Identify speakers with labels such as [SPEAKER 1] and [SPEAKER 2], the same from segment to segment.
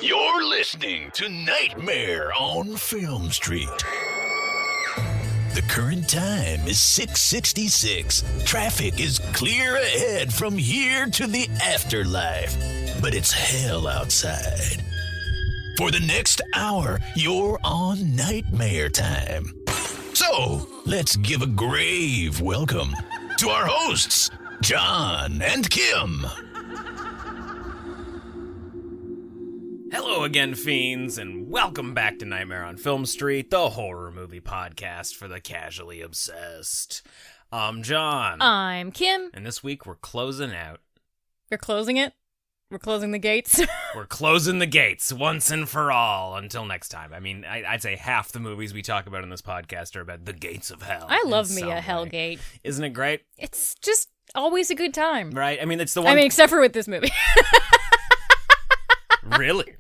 [SPEAKER 1] You're listening to Nightmare on Film Street. The current time is 6:66. Traffic is clear ahead from here to the afterlife, but it's hell outside. For the next hour, you're on Nightmare time. So, let's give a grave welcome to our hosts, John and Kim.
[SPEAKER 2] Hello again, fiends, and welcome back to Nightmare on Film Street, the horror movie podcast for the casually obsessed. I'm John.
[SPEAKER 3] I'm Kim.
[SPEAKER 2] And this week we're closing out.
[SPEAKER 3] You're closing it? We're closing the gates?
[SPEAKER 2] We're closing the gates once and for all until next time. I mean, I'd say half the movies we talk about in this podcast are about the gates of hell.
[SPEAKER 3] I love me a hell gate.
[SPEAKER 2] Isn't it great?
[SPEAKER 3] It's just always a good time.
[SPEAKER 2] Right? I mean, it's the one...
[SPEAKER 3] except for with this movie.
[SPEAKER 2] Really?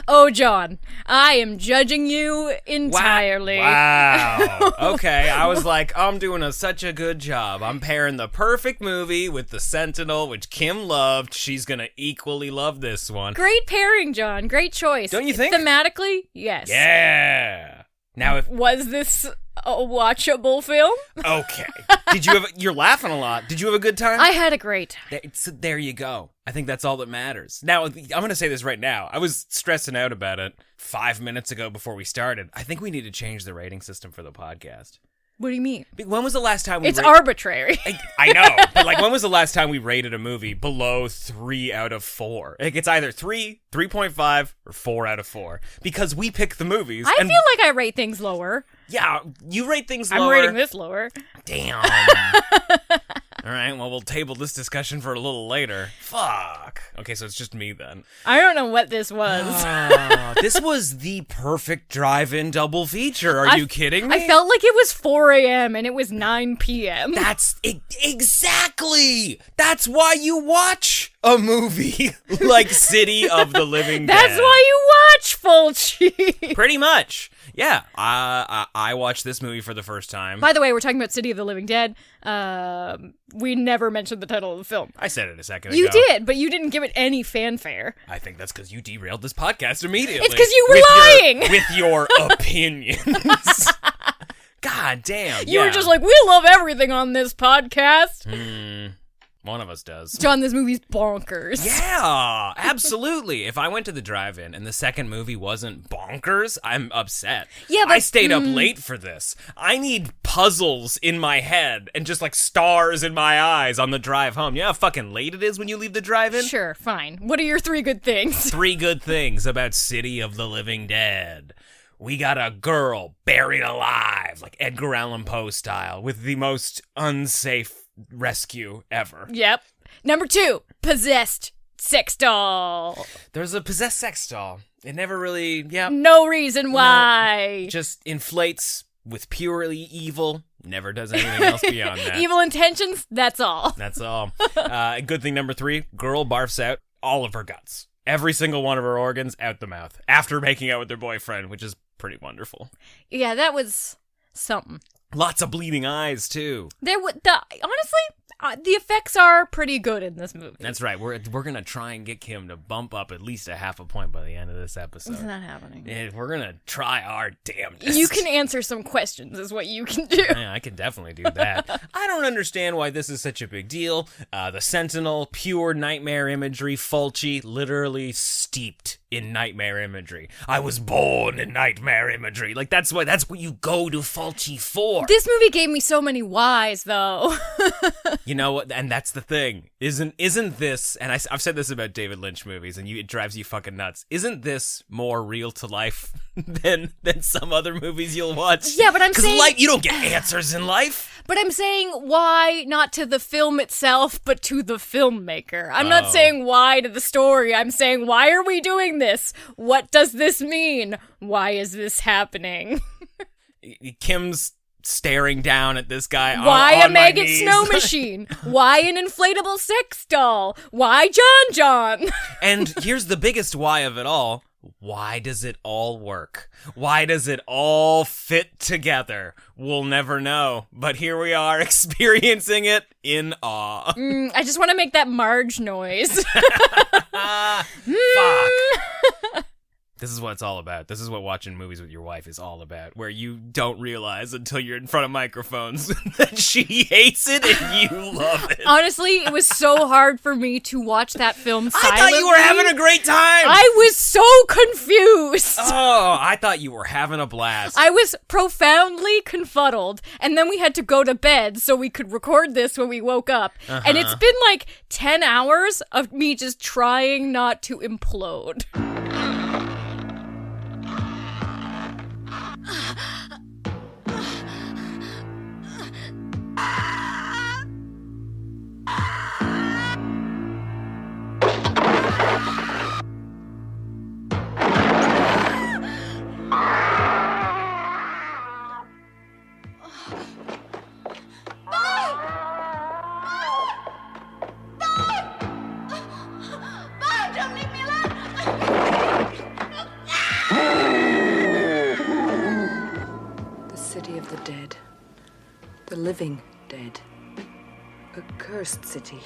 [SPEAKER 3] Oh, John, I am judging you entirely.
[SPEAKER 2] Wow. Okay, I was like, I'm doing such a good job. I'm pairing the perfect movie with The Sentinel, which Kim loved. She's going to equally love this one.
[SPEAKER 3] Great pairing, John. Great choice.
[SPEAKER 2] Don't you think?
[SPEAKER 3] Thematically, yes.
[SPEAKER 2] Yeah. Now,
[SPEAKER 3] Was this a watchable film?
[SPEAKER 2] Okay. You're laughing a lot. Did you have a good time?
[SPEAKER 3] I had a great time.
[SPEAKER 2] There you go. I think that's all that matters. Now, I'm going to say this right now. I was stressing out about it 5 minutes ago before we started. I think we need to change the rating system for the podcast.
[SPEAKER 3] What do you mean?
[SPEAKER 2] When was the last time we
[SPEAKER 3] It's arbitrary.
[SPEAKER 2] I know, but when was the last time we rated a movie below 3 out of 4? It's either 3, 3.5, or 4 out of 4. Because we pick the movies.
[SPEAKER 3] I feel like I rate things lower.
[SPEAKER 2] Yeah, you rate things lower.
[SPEAKER 3] I'm rating this lower.
[SPEAKER 2] Damn. All right, well, we'll table this discussion for a little later. Fuck. Okay, so it's just me then.
[SPEAKER 3] I don't know what this was.
[SPEAKER 2] This was the perfect drive-in double feature. Are you kidding me?
[SPEAKER 3] I felt like it was 4 a.m. and it was 9 p.m.
[SPEAKER 2] That's exactly. That's why you watch a movie like City of the Living Dead.
[SPEAKER 3] That's why you watch Fulci.
[SPEAKER 2] Pretty much. Yeah, I watched this movie for the first time.
[SPEAKER 3] By the way, we're talking about City of the Living Dead. We never mentioned the title of the film.
[SPEAKER 2] I said it a second ago.
[SPEAKER 3] You did, but you didn't give it any fanfare.
[SPEAKER 2] I think that's because you derailed this podcast immediately.
[SPEAKER 3] It's because you were lying!
[SPEAKER 2] With your opinions. God damn,
[SPEAKER 3] You were just like, we love everything on this podcast.
[SPEAKER 2] One of us does.
[SPEAKER 3] John, this movie's bonkers.
[SPEAKER 2] Yeah, absolutely. If I went to the drive-in and the second movie wasn't bonkers, I'm upset.
[SPEAKER 3] Yeah, but
[SPEAKER 2] I stayed up late for this. I need puzzles in my head and just like stars in my eyes on the drive home. You know how fucking late it is when you leave the drive-in?
[SPEAKER 3] Sure, fine. What are your 3 good things?
[SPEAKER 2] 3 good things about City of the Living Dead. We got a girl buried alive, like Edgar Allan Poe style, with the most unsafe rescue ever.
[SPEAKER 3] Yep. Number 2, possessed sex doll.
[SPEAKER 2] There's a possessed sex doll. It never really,
[SPEAKER 3] No reason why.
[SPEAKER 2] No, just inflates with purely evil. Never does anything else beyond that.
[SPEAKER 3] Evil intentions, that's all.
[SPEAKER 2] That's all. Good thing number 3, girl barfs out all of her guts. Every single one of her organs out the mouth after making out with her boyfriend, which is pretty wonderful.
[SPEAKER 3] Yeah, that was something.
[SPEAKER 2] Lots of bleeding eyes, too.
[SPEAKER 3] Honestly, the effects are pretty good in this movie.
[SPEAKER 2] That's right. We're going to try and get Kim to bump up at least a half a point by the end of this episode.
[SPEAKER 3] It's not happening.
[SPEAKER 2] And we're going to try our damnedest.
[SPEAKER 3] You can answer some questions is what you can do.
[SPEAKER 2] Yeah, I can definitely do that. I don't understand why this is such a big deal. The Sentinel, pure nightmare imagery. Fulci, literally steeped in nightmare imagery. I was born in nightmare imagery. Like, that's what you go to Fulci for.
[SPEAKER 3] This movie gave me so many whys, though.
[SPEAKER 2] You know what? And that's the thing. Isn't this, and I've said this about David Lynch movies, and it drives you fucking nuts. Isn't this more real to life than some other movies you'll watch?
[SPEAKER 3] Yeah, but I'm saying...
[SPEAKER 2] Because you don't get answers in life.
[SPEAKER 3] But I'm saying why not to the film itself, but to the filmmaker. I'm not saying why to the story. I'm saying, why are we doing this? What does this mean? Why is this happening?
[SPEAKER 2] Kim's staring down at this guy.
[SPEAKER 3] Why
[SPEAKER 2] on
[SPEAKER 3] a maggot
[SPEAKER 2] my knees.
[SPEAKER 3] snow machine? Why an inflatable sex doll? Why John?
[SPEAKER 2] And here's the biggest why of it all. Why does it all work? Why does it all fit together? We'll never know. But here we are experiencing it in awe.
[SPEAKER 3] I just want to make that Marge noise.
[SPEAKER 2] Fuck. This is what it's all about. This is what watching movies with your wife is all about, where you don't realize until you're in front of microphones that she hates it and you love it.
[SPEAKER 3] Honestly, it was so hard for me to watch that film silently.
[SPEAKER 2] I thought you were having a great time.
[SPEAKER 3] I was so confused.
[SPEAKER 2] Oh, I thought you were having a blast.
[SPEAKER 3] I was profoundly confuddled, and then we had to go to bed so we could record this when we woke up. And it's been like 10 hours of me just trying not to implode.
[SPEAKER 4] Living dead. A cursed city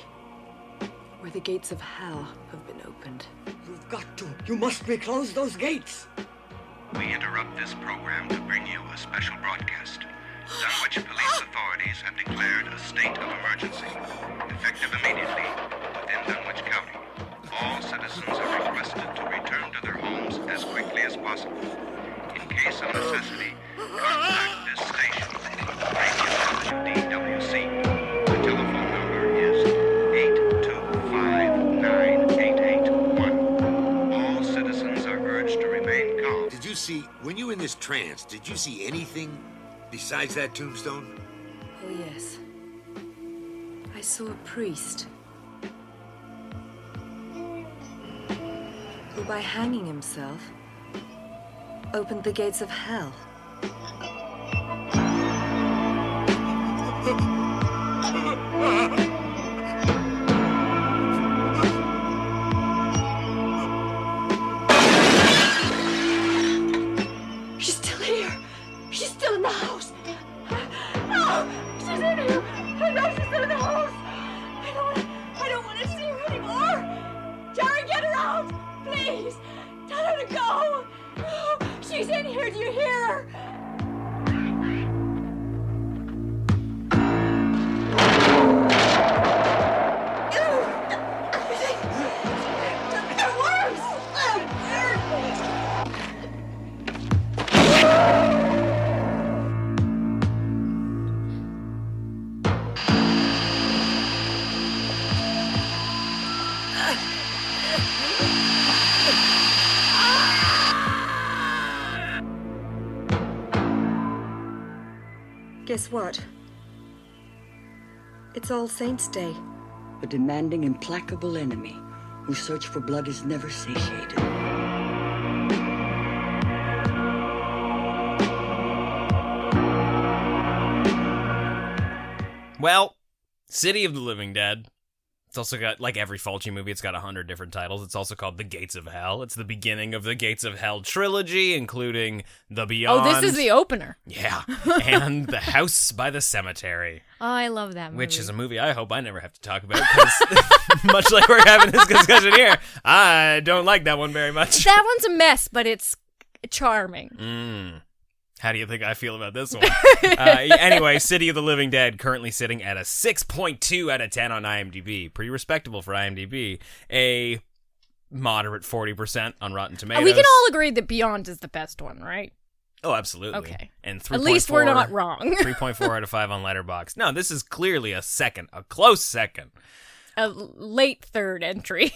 [SPEAKER 4] where the gates of hell have been opened.
[SPEAKER 5] You've got to. You must reclose those gates.
[SPEAKER 6] We interrupt this program to bring you a special broadcast, Dunwich police authorities have declared a state of emergency, effective immediately within Dunwich County. All citizens are requested to return to their homes as quickly as possible. In case of necessity, contact this station, DWC. The telephone number is 825-9881. All citizens are urged to remain calm.
[SPEAKER 7] Did you see, when you were in this trance, did you see anything besides that tombstone?
[SPEAKER 4] Oh, yes. I saw a priest who, by hanging himself, opened the gates of hell.
[SPEAKER 8] She's still here. She's still in the house. No, she's in here. I know she's still in the house. I don't want to see her anymore. Jerry, get her out, please. Tell her to go. She's in here. Do you hear her?
[SPEAKER 4] Guess what? It's All Saints' Day.
[SPEAKER 5] A demanding, implacable enemy whose search for blood is never satiated.
[SPEAKER 2] Well, City of the Living Dead. It's also got, like every Fulci movie, it's got 100 different titles. It's also called The Gates of Hell. It's the beginning of the Gates of Hell trilogy, including The Beyond.
[SPEAKER 3] Oh, this is the opener.
[SPEAKER 2] Yeah, and The House by the Cemetery.
[SPEAKER 3] Oh, I love that movie.
[SPEAKER 2] Which is a movie I hope I never have to talk about, because much like we're having this discussion here, I don't like that one very much.
[SPEAKER 3] That one's a mess, but it's charming.
[SPEAKER 2] How do you think I feel about this one? Anyway, City of the Living Dead currently sitting at a 6.2 out of 10 on IMDb. Pretty respectable for IMDb. A moderate 40% on Rotten Tomatoes.
[SPEAKER 3] We can all agree that Beyond is the best one, right?
[SPEAKER 2] Oh, absolutely.
[SPEAKER 3] Okay.
[SPEAKER 2] And
[SPEAKER 3] At least we're not wrong.
[SPEAKER 2] 3.4 out of 5 on Letterboxd. No, this is clearly a close second.
[SPEAKER 3] A late third entry.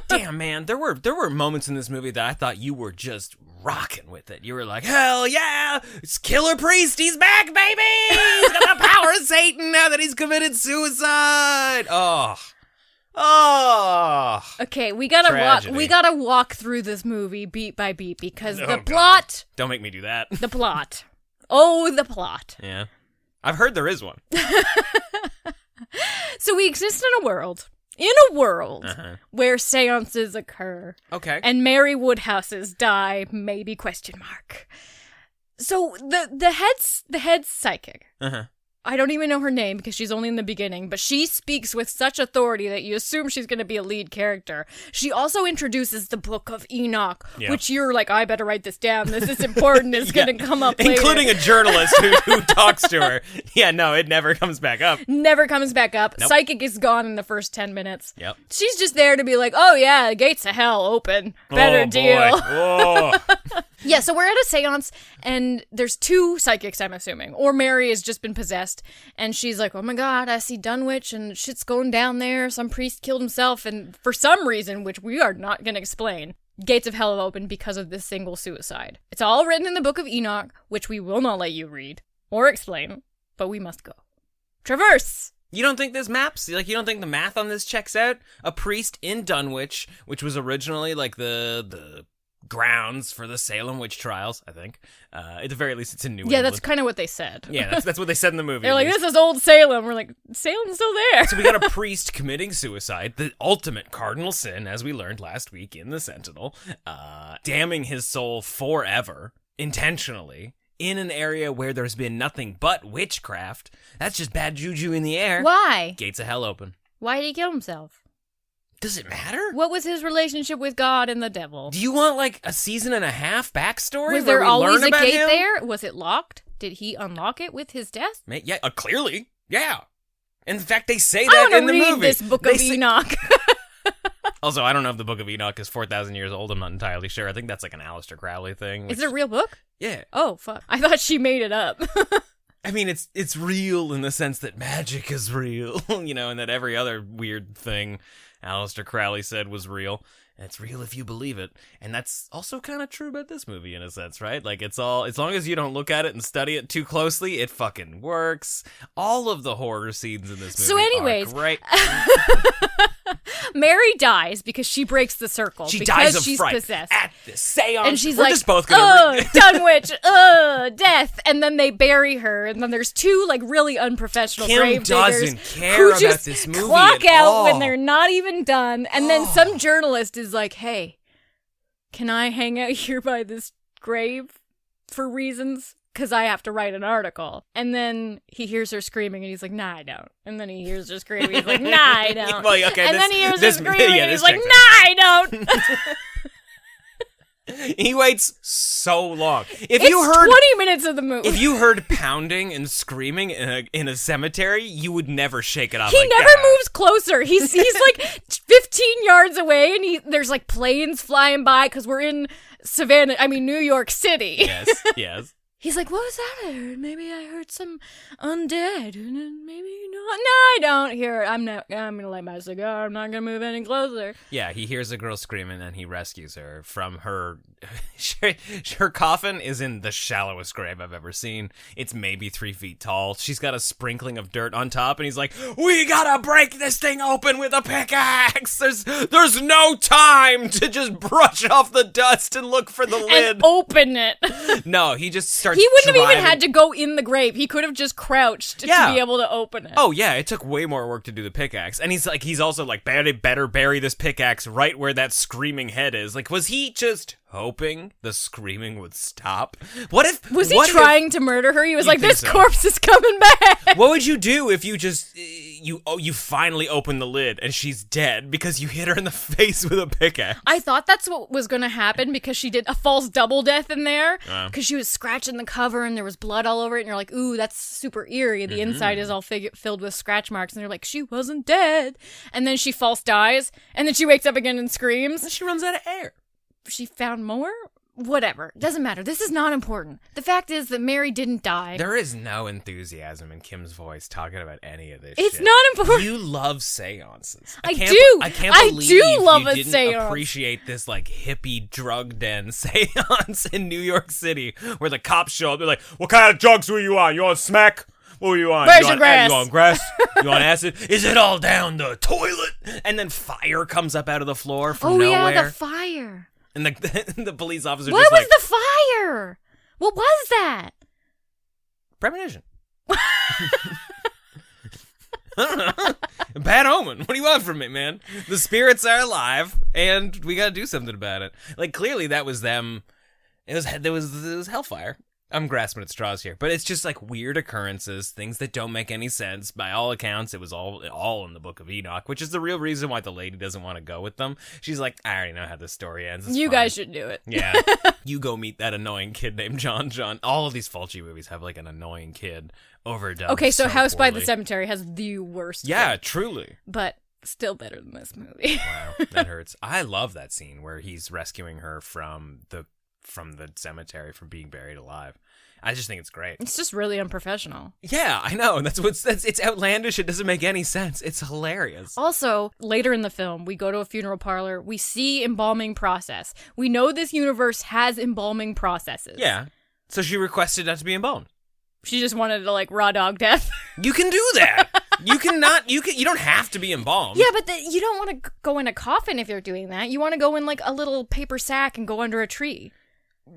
[SPEAKER 2] Damn, man, there were moments in this movie that I thought you were just rocking with it. You were like, hell yeah, it's Killer Priest, he's back, baby! He's got the power of Satan now that he's committed suicide! Oh.
[SPEAKER 3] Okay, we gotta walk through this movie beat by beat, because the plot...
[SPEAKER 2] Don't make me do that.
[SPEAKER 3] The plot. Oh, the plot.
[SPEAKER 2] Yeah. I've heard there is one.
[SPEAKER 3] So we exist in a world where seances occur.
[SPEAKER 2] Okay.
[SPEAKER 3] And Mary Woodhouses die, maybe question mark. So the head psychic I don't even know her name because she's only in the beginning, but she speaks with such authority that you assume she's going to be a lead character. She also introduces the Book of Enoch, which you're like, I better write this down. This is important. It's going to come up later.
[SPEAKER 2] Including a journalist who talks to her. Yeah, no, it never comes back up.
[SPEAKER 3] Never comes back up.
[SPEAKER 2] Nope.
[SPEAKER 3] Psychic is gone in the first 10 minutes.
[SPEAKER 2] Yep.
[SPEAKER 3] She's just there to be like, oh yeah, the gates of hell open. Better deal.
[SPEAKER 2] Oh.
[SPEAKER 3] Yeah, so we're at a seance, and there's 2 psychics, I'm assuming. Or Mary has just been possessed, and she's like, oh my god, I see Dunwich, and shit's going down there. Some priest killed himself, and for some reason, which we are not going to explain, gates of hell have opened because of this single suicide. It's all written in the Book of Enoch, which we will not let you read or explain, but we must go. Traverse!
[SPEAKER 2] You don't think this maps? Like, you don't think the math on this checks out? A priest in Dunwich, which was originally like the grounds for the Salem witch trials, I think. At the very least, it's in New England.
[SPEAKER 3] Yeah, that's kind of what they said.
[SPEAKER 2] Yeah, that's what they said in the movie.
[SPEAKER 3] They're like, this is old Salem. We're like, Salem's still there.
[SPEAKER 2] So we got a priest committing suicide, the ultimate cardinal sin, as we learned last week in the Sentinel, damning his soul forever, intentionally, in an area where there's been nothing but witchcraft. That's just bad juju in the air.
[SPEAKER 3] Why?
[SPEAKER 2] Gates of hell open.
[SPEAKER 3] Why did he kill himself?
[SPEAKER 2] Does it matter?
[SPEAKER 3] What was his relationship with God and the devil?
[SPEAKER 2] Do you want like a season and a half backstory?
[SPEAKER 3] Was there always a gate
[SPEAKER 2] him?
[SPEAKER 3] there? Was it locked? Did he unlock it with his death?
[SPEAKER 2] Yeah, clearly. Yeah. In fact, they say
[SPEAKER 3] I
[SPEAKER 2] that in
[SPEAKER 3] want
[SPEAKER 2] the
[SPEAKER 3] to read
[SPEAKER 2] movie.
[SPEAKER 3] this Book of Enoch.
[SPEAKER 2] Also, I don't know if the Book of Enoch is 4,000 years old. I'm not entirely sure. I think that's like an Aleister Crowley thing.
[SPEAKER 3] Is it a real book?
[SPEAKER 2] Yeah.
[SPEAKER 3] Oh, fuck. I thought she made it up.
[SPEAKER 2] I mean, it's real in the sense that magic is real, and that every other weird thing Aleister Crowley said was real. And it's real if you believe it. And that's also kind of true about this movie in a sense, right? Like, it's all, as long as you don't look at it and study it too closely, it fucking works. All of the horror scenes in this movie
[SPEAKER 3] So anyways,
[SPEAKER 2] are great.
[SPEAKER 3] Mary dies because she breaks the circle.
[SPEAKER 2] She
[SPEAKER 3] because
[SPEAKER 2] dies of
[SPEAKER 3] she's
[SPEAKER 2] fright
[SPEAKER 3] possessed.
[SPEAKER 2] at the seance.
[SPEAKER 3] And she's
[SPEAKER 2] We're
[SPEAKER 3] like,
[SPEAKER 2] just both gonna
[SPEAKER 3] Dunwich, death. And then they bury her. And then there's 2 like really unprofessional
[SPEAKER 2] Kim
[SPEAKER 3] grave
[SPEAKER 2] doesn't
[SPEAKER 3] diggers
[SPEAKER 2] care
[SPEAKER 3] who
[SPEAKER 2] about
[SPEAKER 3] just
[SPEAKER 2] this movie
[SPEAKER 3] clock
[SPEAKER 2] at
[SPEAKER 3] out
[SPEAKER 2] all.
[SPEAKER 3] when they're not even done. And then some journalist is like, hey, can I hang out here by this grave for reasons? Because I have to write an article. And then he hears her screaming and he's like, nah, I don't. And then he hears her screaming and he's like, nah, I don't.
[SPEAKER 2] Well, okay,
[SPEAKER 3] and then he hears her screaming and he's like, nah,
[SPEAKER 2] checks
[SPEAKER 3] I don't.
[SPEAKER 2] He waits so long.
[SPEAKER 3] It's 20 minutes of the movie.
[SPEAKER 2] If you heard pounding and screaming in a cemetery, you would never shake it off.
[SPEAKER 3] He
[SPEAKER 2] like
[SPEAKER 3] never
[SPEAKER 2] that.
[SPEAKER 3] moves closer. He's like 15 yards away, and there's like planes flying by because we're in New York City.
[SPEAKER 2] Yes.
[SPEAKER 3] He's like, what was that I heard? Maybe I heard some undead, and then maybe not. No, I don't hear it. I'm gonna light my cigar. I'm not gonna move any closer.
[SPEAKER 2] Yeah, he hears a girl screaming, and he rescues her from her. Her coffin is in the shallowest grave I've ever seen. It's maybe 3 feet tall. She's got a sprinkling of dirt on top, and he's like, "We gotta break this thing open with a pickaxe. There's no time to just brush off the dust and look for the lid
[SPEAKER 3] and open it."
[SPEAKER 2] No, he just starts.
[SPEAKER 3] He wouldn't have
[SPEAKER 2] driving.
[SPEAKER 3] even had to go in the grave. He could have just crouched to be able to open it.
[SPEAKER 2] Oh yeah, it took way more work to do the pickaxe. And he's also like, better bury this pickaxe right where that screaming head is. Like, was he just hoping the screaming would stop? Was
[SPEAKER 3] he trying to murder her? He was like, this corpse is coming back.
[SPEAKER 2] What would you do if you just you finally open the lid and she's dead because you hit her in the face with a pickaxe?
[SPEAKER 3] I thought that's what was going to happen because she did a false double death in there because she was scratching the cover and there was blood all over it, and you're like, ooh, that's super eerie. The inside is all filled with scratch marks, and they're like, she wasn't dead. And then she false dies, and then she wakes up again and screams.
[SPEAKER 2] And she runs out of air.
[SPEAKER 3] She found more? Whatever. Doesn't matter. This is not important. The fact is that Mary didn't die.
[SPEAKER 2] There is no enthusiasm in Kim's voice talking about any of this
[SPEAKER 3] It's
[SPEAKER 2] shit.
[SPEAKER 3] not important.
[SPEAKER 2] You love seances.
[SPEAKER 3] I do.
[SPEAKER 2] I can't
[SPEAKER 3] I
[SPEAKER 2] believe
[SPEAKER 3] do love
[SPEAKER 2] you
[SPEAKER 3] a
[SPEAKER 2] didn't
[SPEAKER 3] seance.
[SPEAKER 2] appreciate this like hippie drug den seance in New York City where the cops show up. They're like, what kind of drugs were you on? You on smack? What were you on?
[SPEAKER 3] Where's your grass?
[SPEAKER 2] You on grass? You on acid? Is it all down the toilet? And then fire comes up out of the floor from nowhere.
[SPEAKER 3] Oh yeah, the fire.
[SPEAKER 2] And the police officer
[SPEAKER 3] What
[SPEAKER 2] just
[SPEAKER 3] was
[SPEAKER 2] like,
[SPEAKER 3] the fire? What was that?
[SPEAKER 2] premonition. Bad omen. What do you want from me, man? The spirits are alive, and we gotta do something about it. Like, clearly that was them. It was hellfire. I'm grasping at straws here, but it's just like weird occurrences, things that don't make any sense. By all accounts, it was all in the Book of Enoch, which is the real reason why the lady doesn't want to go with them. She's like, I already know how this story ends. It's
[SPEAKER 3] You
[SPEAKER 2] fine.
[SPEAKER 3] guys should do it.
[SPEAKER 2] Yeah. You go meet that annoying kid named John. All of these Fulci movies have like an annoying kid overdone.
[SPEAKER 3] Okay, so House by the
[SPEAKER 2] poorly.
[SPEAKER 3] Cemetery has the worst.
[SPEAKER 2] Yeah,
[SPEAKER 3] kid,
[SPEAKER 2] truly.
[SPEAKER 3] but still better than this movie.
[SPEAKER 2] Wow, that hurts. I love that scene where he's rescuing her from the cemetery from being buried alive. I just think it's great.
[SPEAKER 3] It's just really unprofessional.
[SPEAKER 2] Yeah, I know. And it's outlandish. It doesn't make any sense. It's hilarious.
[SPEAKER 3] Also, later in the film, we go to a funeral parlor. We see embalming process. We know this universe has embalming processes.
[SPEAKER 2] Yeah. So she requested not to be embalmed.
[SPEAKER 3] She just wanted to like raw dog death.
[SPEAKER 2] You can do that. You don't have to be embalmed.
[SPEAKER 3] Yeah, but you don't want to go in a coffin if you're doing that. You want to go in like a little paper sack and go under a tree.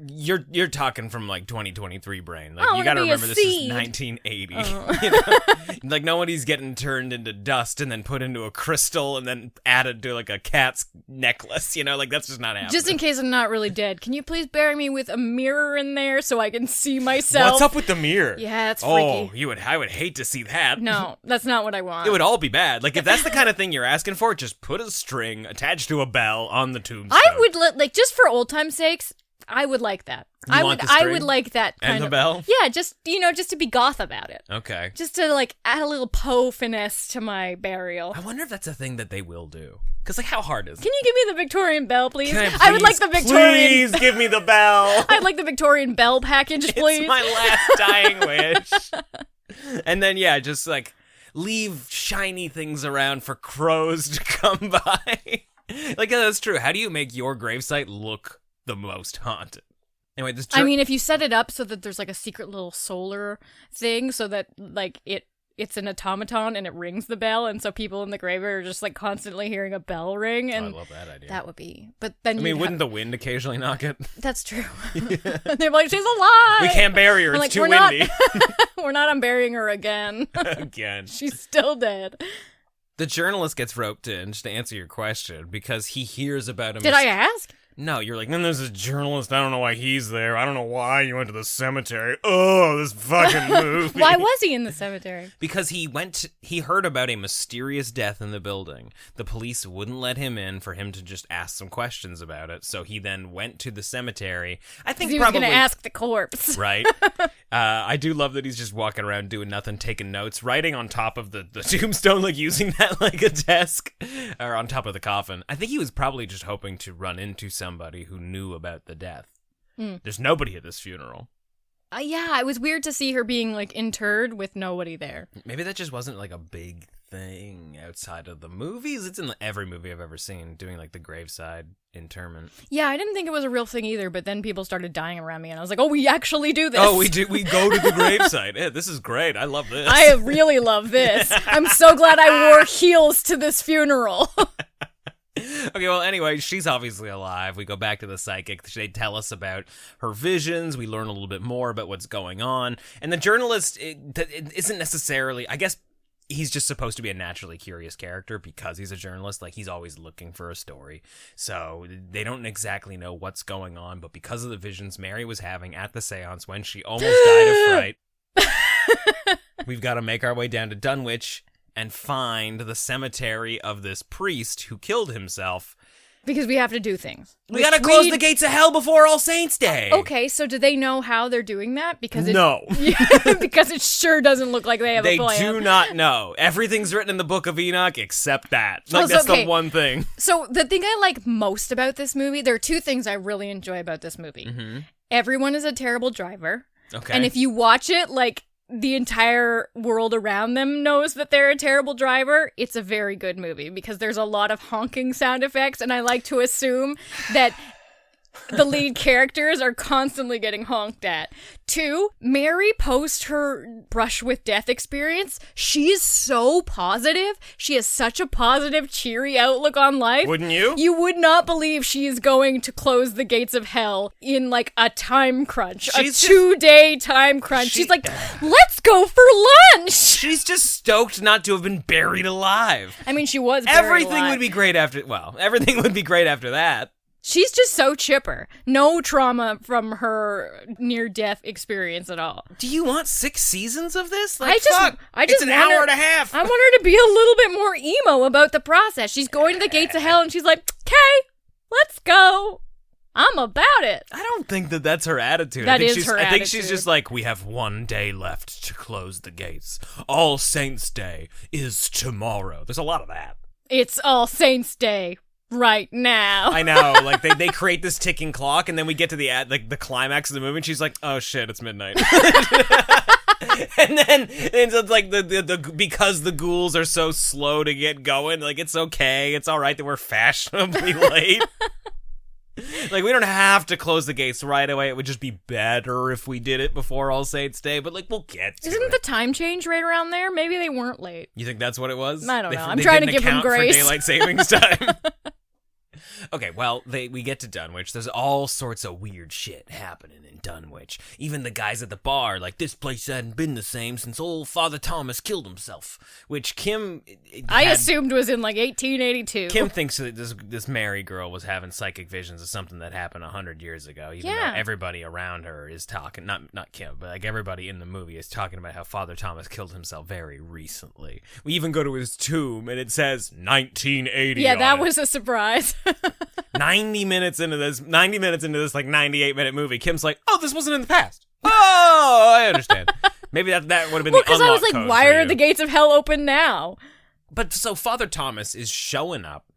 [SPEAKER 2] You're talking from like 2023 brain. Like
[SPEAKER 3] I
[SPEAKER 2] you got to
[SPEAKER 3] wanna be a
[SPEAKER 2] remember this is
[SPEAKER 3] seed.
[SPEAKER 2] 1980.
[SPEAKER 3] Oh.
[SPEAKER 2] You know? Like nobody's getting turned into dust and then put into a crystal and then added to like a cat's necklace. You know, like that's just not happening.
[SPEAKER 3] Just in case I'm not really dead, can you please bury me with a mirror in there so I can see myself?
[SPEAKER 2] What's up with the mirror?
[SPEAKER 3] Yeah, it's
[SPEAKER 2] Oh,
[SPEAKER 3] freaky.
[SPEAKER 2] I would hate to see that.
[SPEAKER 3] No, that's not what I want.
[SPEAKER 2] It would all be bad. Like if that's the kind of thing you're asking for, just put a string attached to a bell on the tombstone.
[SPEAKER 3] I would like just for old time's sakes. I would like that.
[SPEAKER 2] You want the string?
[SPEAKER 3] I would like that kind
[SPEAKER 2] And the
[SPEAKER 3] of
[SPEAKER 2] bell?
[SPEAKER 3] Yeah, just just to be goth about it.
[SPEAKER 2] Okay.
[SPEAKER 3] Just to like add a little Poe finesse to my burial.
[SPEAKER 2] I wonder if that's a thing that they will do. Because like how hard is it?
[SPEAKER 3] Can you give me the Victorian bell, please?
[SPEAKER 2] Can
[SPEAKER 3] I would like the Victorian.
[SPEAKER 2] Please give me the bell.
[SPEAKER 3] I'd like the Victorian bell package, please.
[SPEAKER 2] It's my last dying wish. And then yeah, just like leave shiny things around for crows to come by. Like yeah, that's true. How do you make your gravesite look the most haunted? Anyway,
[SPEAKER 3] I mean, if you set it up so that there's like a secret little solar thing, so that like it's an automaton and it rings the bell, and so people in the graveyard are just like constantly hearing a bell ring. And
[SPEAKER 2] I love that idea.
[SPEAKER 3] That would be. But then
[SPEAKER 2] I mean, wouldn't the wind occasionally knock it?
[SPEAKER 3] That's true. They're like, she's alive.
[SPEAKER 2] We can't bury her.
[SPEAKER 3] I'm
[SPEAKER 2] It's
[SPEAKER 3] like,
[SPEAKER 2] too
[SPEAKER 3] we're
[SPEAKER 2] windy.
[SPEAKER 3] We're not unburying her again.
[SPEAKER 2] Again.
[SPEAKER 3] She's still dead.
[SPEAKER 2] The journalist gets roped in, just to answer your question, because he hears about him.
[SPEAKER 3] Did I ask?
[SPEAKER 2] No, you're like, then there's a journalist. I don't know why he's there. I don't know why you went to the cemetery. Oh, this fucking movie.
[SPEAKER 3] Why was he in the cemetery?
[SPEAKER 2] Because he heard about a mysterious death in the building. The police wouldn't let him in for him to just ask some questions about it. So he then went to the cemetery. I think
[SPEAKER 3] he was
[SPEAKER 2] probably
[SPEAKER 3] going to ask the corpse.
[SPEAKER 2] Right. I do love that he's just walking around doing nothing, taking notes, writing on top of the tombstone, like using that like a desk, or on top of the coffin. I think he was probably just hoping to run into somebody who knew about the death. There's nobody at this funeral.
[SPEAKER 3] Yeah, it was weird to see her being like interred with nobody there.
[SPEAKER 2] Maybe that just wasn't like a big thing outside of the movies. It's in every movie I've ever seen, doing like the graveside interment.
[SPEAKER 3] Yeah, I didn't think it was a real thing either, but then people started dying around me and I was like, oh, we actually do this.
[SPEAKER 2] Oh, we do. We go to the gravesite. Yeah, this is great. I love this.
[SPEAKER 3] I really love this. I'm so glad I wore heels to this funeral.
[SPEAKER 2] Okay, well, anyway, she's obviously alive. We go back to the psychic. They tell us about her visions. We learn a little bit more about what's going on. And the journalist it isn't necessarily, I guess, he's just supposed to be a naturally curious character because he's a journalist. Like, he's always looking for a story. So they don't exactly know what's going on. But because of the visions Mary was having at the seance when she almost died of fright, we've got to make our way down to Dunwich and find the cemetery of this priest who killed himself.
[SPEAKER 3] Because we have to do things.
[SPEAKER 2] We gotta close the gates of hell before All Saints Day.
[SPEAKER 3] Okay, so do they know how they're doing that? Because
[SPEAKER 2] no.
[SPEAKER 3] Because it sure doesn't look like they have a plan.
[SPEAKER 2] They do not know. Everything's written in the Book of Enoch except that. Like, that's the one thing.
[SPEAKER 3] So the thing I like most about this movie, there are two things I really enjoy about this movie.
[SPEAKER 2] Mm-hmm.
[SPEAKER 3] Everyone is a terrible driver.
[SPEAKER 2] Okay.
[SPEAKER 3] And if you watch it, like, the entire world around them knows that they're a terrible driver, it's a very good movie because there's a lot of honking sound effects, and I like to assume that the lead characters are constantly getting honked at. 2, Mary, post her brush with death experience, she is so positive. She has such a positive, cheery outlook on life.
[SPEAKER 2] Wouldn't you?
[SPEAKER 3] You would not believe she is going to close the gates of hell in like a time crunch, a 2-day time crunch. She's like, let's go for lunch.
[SPEAKER 2] She's just stoked not to have been buried alive.
[SPEAKER 3] I mean, she was buried
[SPEAKER 2] Everything
[SPEAKER 3] alive.
[SPEAKER 2] would be great after, everything would be great after that.
[SPEAKER 3] She's just so chipper. No trauma from her near-death experience at all.
[SPEAKER 2] Do you want 6 seasons of this?
[SPEAKER 3] I just
[SPEAKER 2] it's an hour and a half.
[SPEAKER 3] I want her to be a little bit more emo about the process. She's going to the gates of hell and she's like, okay, let's go. I'm about it.
[SPEAKER 2] I don't think that that's her attitude.
[SPEAKER 3] That is her attitude.
[SPEAKER 2] I think she's just like, we have 1 day left to close the gates. All Saints' Day is tomorrow. There's a lot of that.
[SPEAKER 3] It's All Saints' Day right now.
[SPEAKER 2] I know. Like, they create this ticking clock, and then we get to the climax of the movie, and she's like, oh shit, it's midnight. and it's like the because the ghouls are so slow to get going, like, it's okay. It's all right that we're fashionably late. Like, we don't have to close the gates right away. It would just be better if we did it before All Saints' Day, but, like, we'll get to
[SPEAKER 3] Isn't
[SPEAKER 2] it.
[SPEAKER 3] the time change right around there? Maybe they weren't late.
[SPEAKER 2] You think that's what it was?
[SPEAKER 3] I don't know. I'm trying to give them grace.
[SPEAKER 2] For daylight savings time. Okay, well, we get to Dunwich. There's all sorts of weird shit happening in Dunwich. Even the guys at the bar, like, this place hadn't been the same since old Father Thomas killed himself, which Kim...
[SPEAKER 3] I assumed was in, like, 1882.
[SPEAKER 2] Kim thinks that this Mary girl was having psychic visions of something that happened 100 years ago, even though everybody around her is talking, not Kim, but, like, everybody in the movie is talking about how Father Thomas killed himself very recently. We even go to his tomb, and it says 1980
[SPEAKER 3] Yeah, that
[SPEAKER 2] on it.
[SPEAKER 3] was a surprise.
[SPEAKER 2] 90 minutes into this, like, 98-minute movie, Kim's like, oh, this wasn't in the past. Oh, I understand. Maybe that would have been the unlock
[SPEAKER 3] because I was like,
[SPEAKER 2] code
[SPEAKER 3] why
[SPEAKER 2] for
[SPEAKER 3] are
[SPEAKER 2] you.
[SPEAKER 3] the gates of hell open now?
[SPEAKER 2] But so Father Thomas is showing up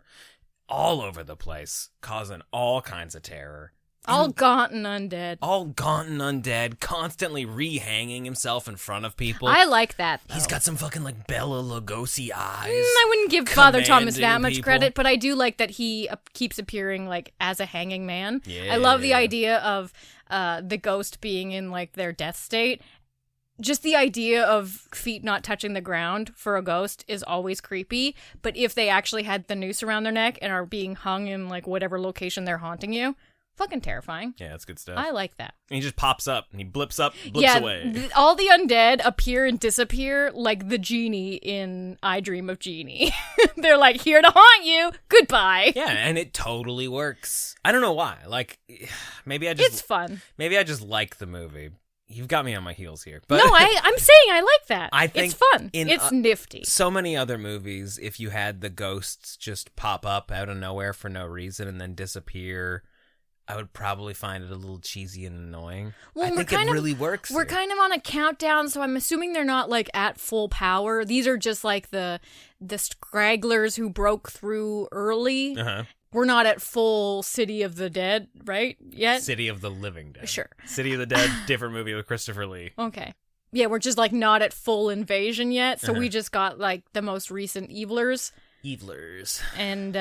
[SPEAKER 2] all over the place, causing all kinds of terror.
[SPEAKER 3] All gaunt and undead.
[SPEAKER 2] All gaunt and undead, constantly rehanging himself in front of people.
[SPEAKER 3] I like that, though.
[SPEAKER 2] He's got some fucking, like, Bela Lugosi eyes.
[SPEAKER 3] I wouldn't give Father Thomas that
[SPEAKER 2] commanding
[SPEAKER 3] much
[SPEAKER 2] people.
[SPEAKER 3] credit, but I do like that he keeps appearing, like, as a hanging man.
[SPEAKER 2] Yeah.
[SPEAKER 3] I love the idea of the ghost being in, like, their death state. Just the idea of feet not touching the ground for a ghost is always creepy, but if they actually had the noose around their neck and are being hung in, like, whatever location they're haunting you, fucking terrifying.
[SPEAKER 2] Yeah, that's good stuff.
[SPEAKER 3] I like that.
[SPEAKER 2] And he just pops up, and he blips away.
[SPEAKER 3] All the undead appear and disappear like the genie in I Dream of Jeannie. They're like, here to haunt you. Goodbye.
[SPEAKER 2] Yeah, and it totally works. I don't know why. Like, maybe I just...
[SPEAKER 3] It's fun.
[SPEAKER 2] Maybe I just like the movie. You've got me on my heels here. But
[SPEAKER 3] No, I'm saying I like that.
[SPEAKER 2] I think
[SPEAKER 3] it's fun. It's nifty.
[SPEAKER 2] So many other movies, if you had the ghosts just pop up out of nowhere for no reason and then disappear... I would probably find it a little cheesy and annoying.
[SPEAKER 3] Well,
[SPEAKER 2] I think it really works.
[SPEAKER 3] We're kind of on a countdown, so I'm assuming they're not, like, at full power. These are just, like, the stragglers who broke through early.
[SPEAKER 2] Uh-huh.
[SPEAKER 3] We're not at full City of the Dead, right, yet?
[SPEAKER 2] City of the Living Dead.
[SPEAKER 3] Sure.
[SPEAKER 2] City of the Dead, different movie with Christopher Lee.
[SPEAKER 3] Okay. Yeah, we're just, like, not at full invasion yet, so we just got, like, the most recent Evilers. And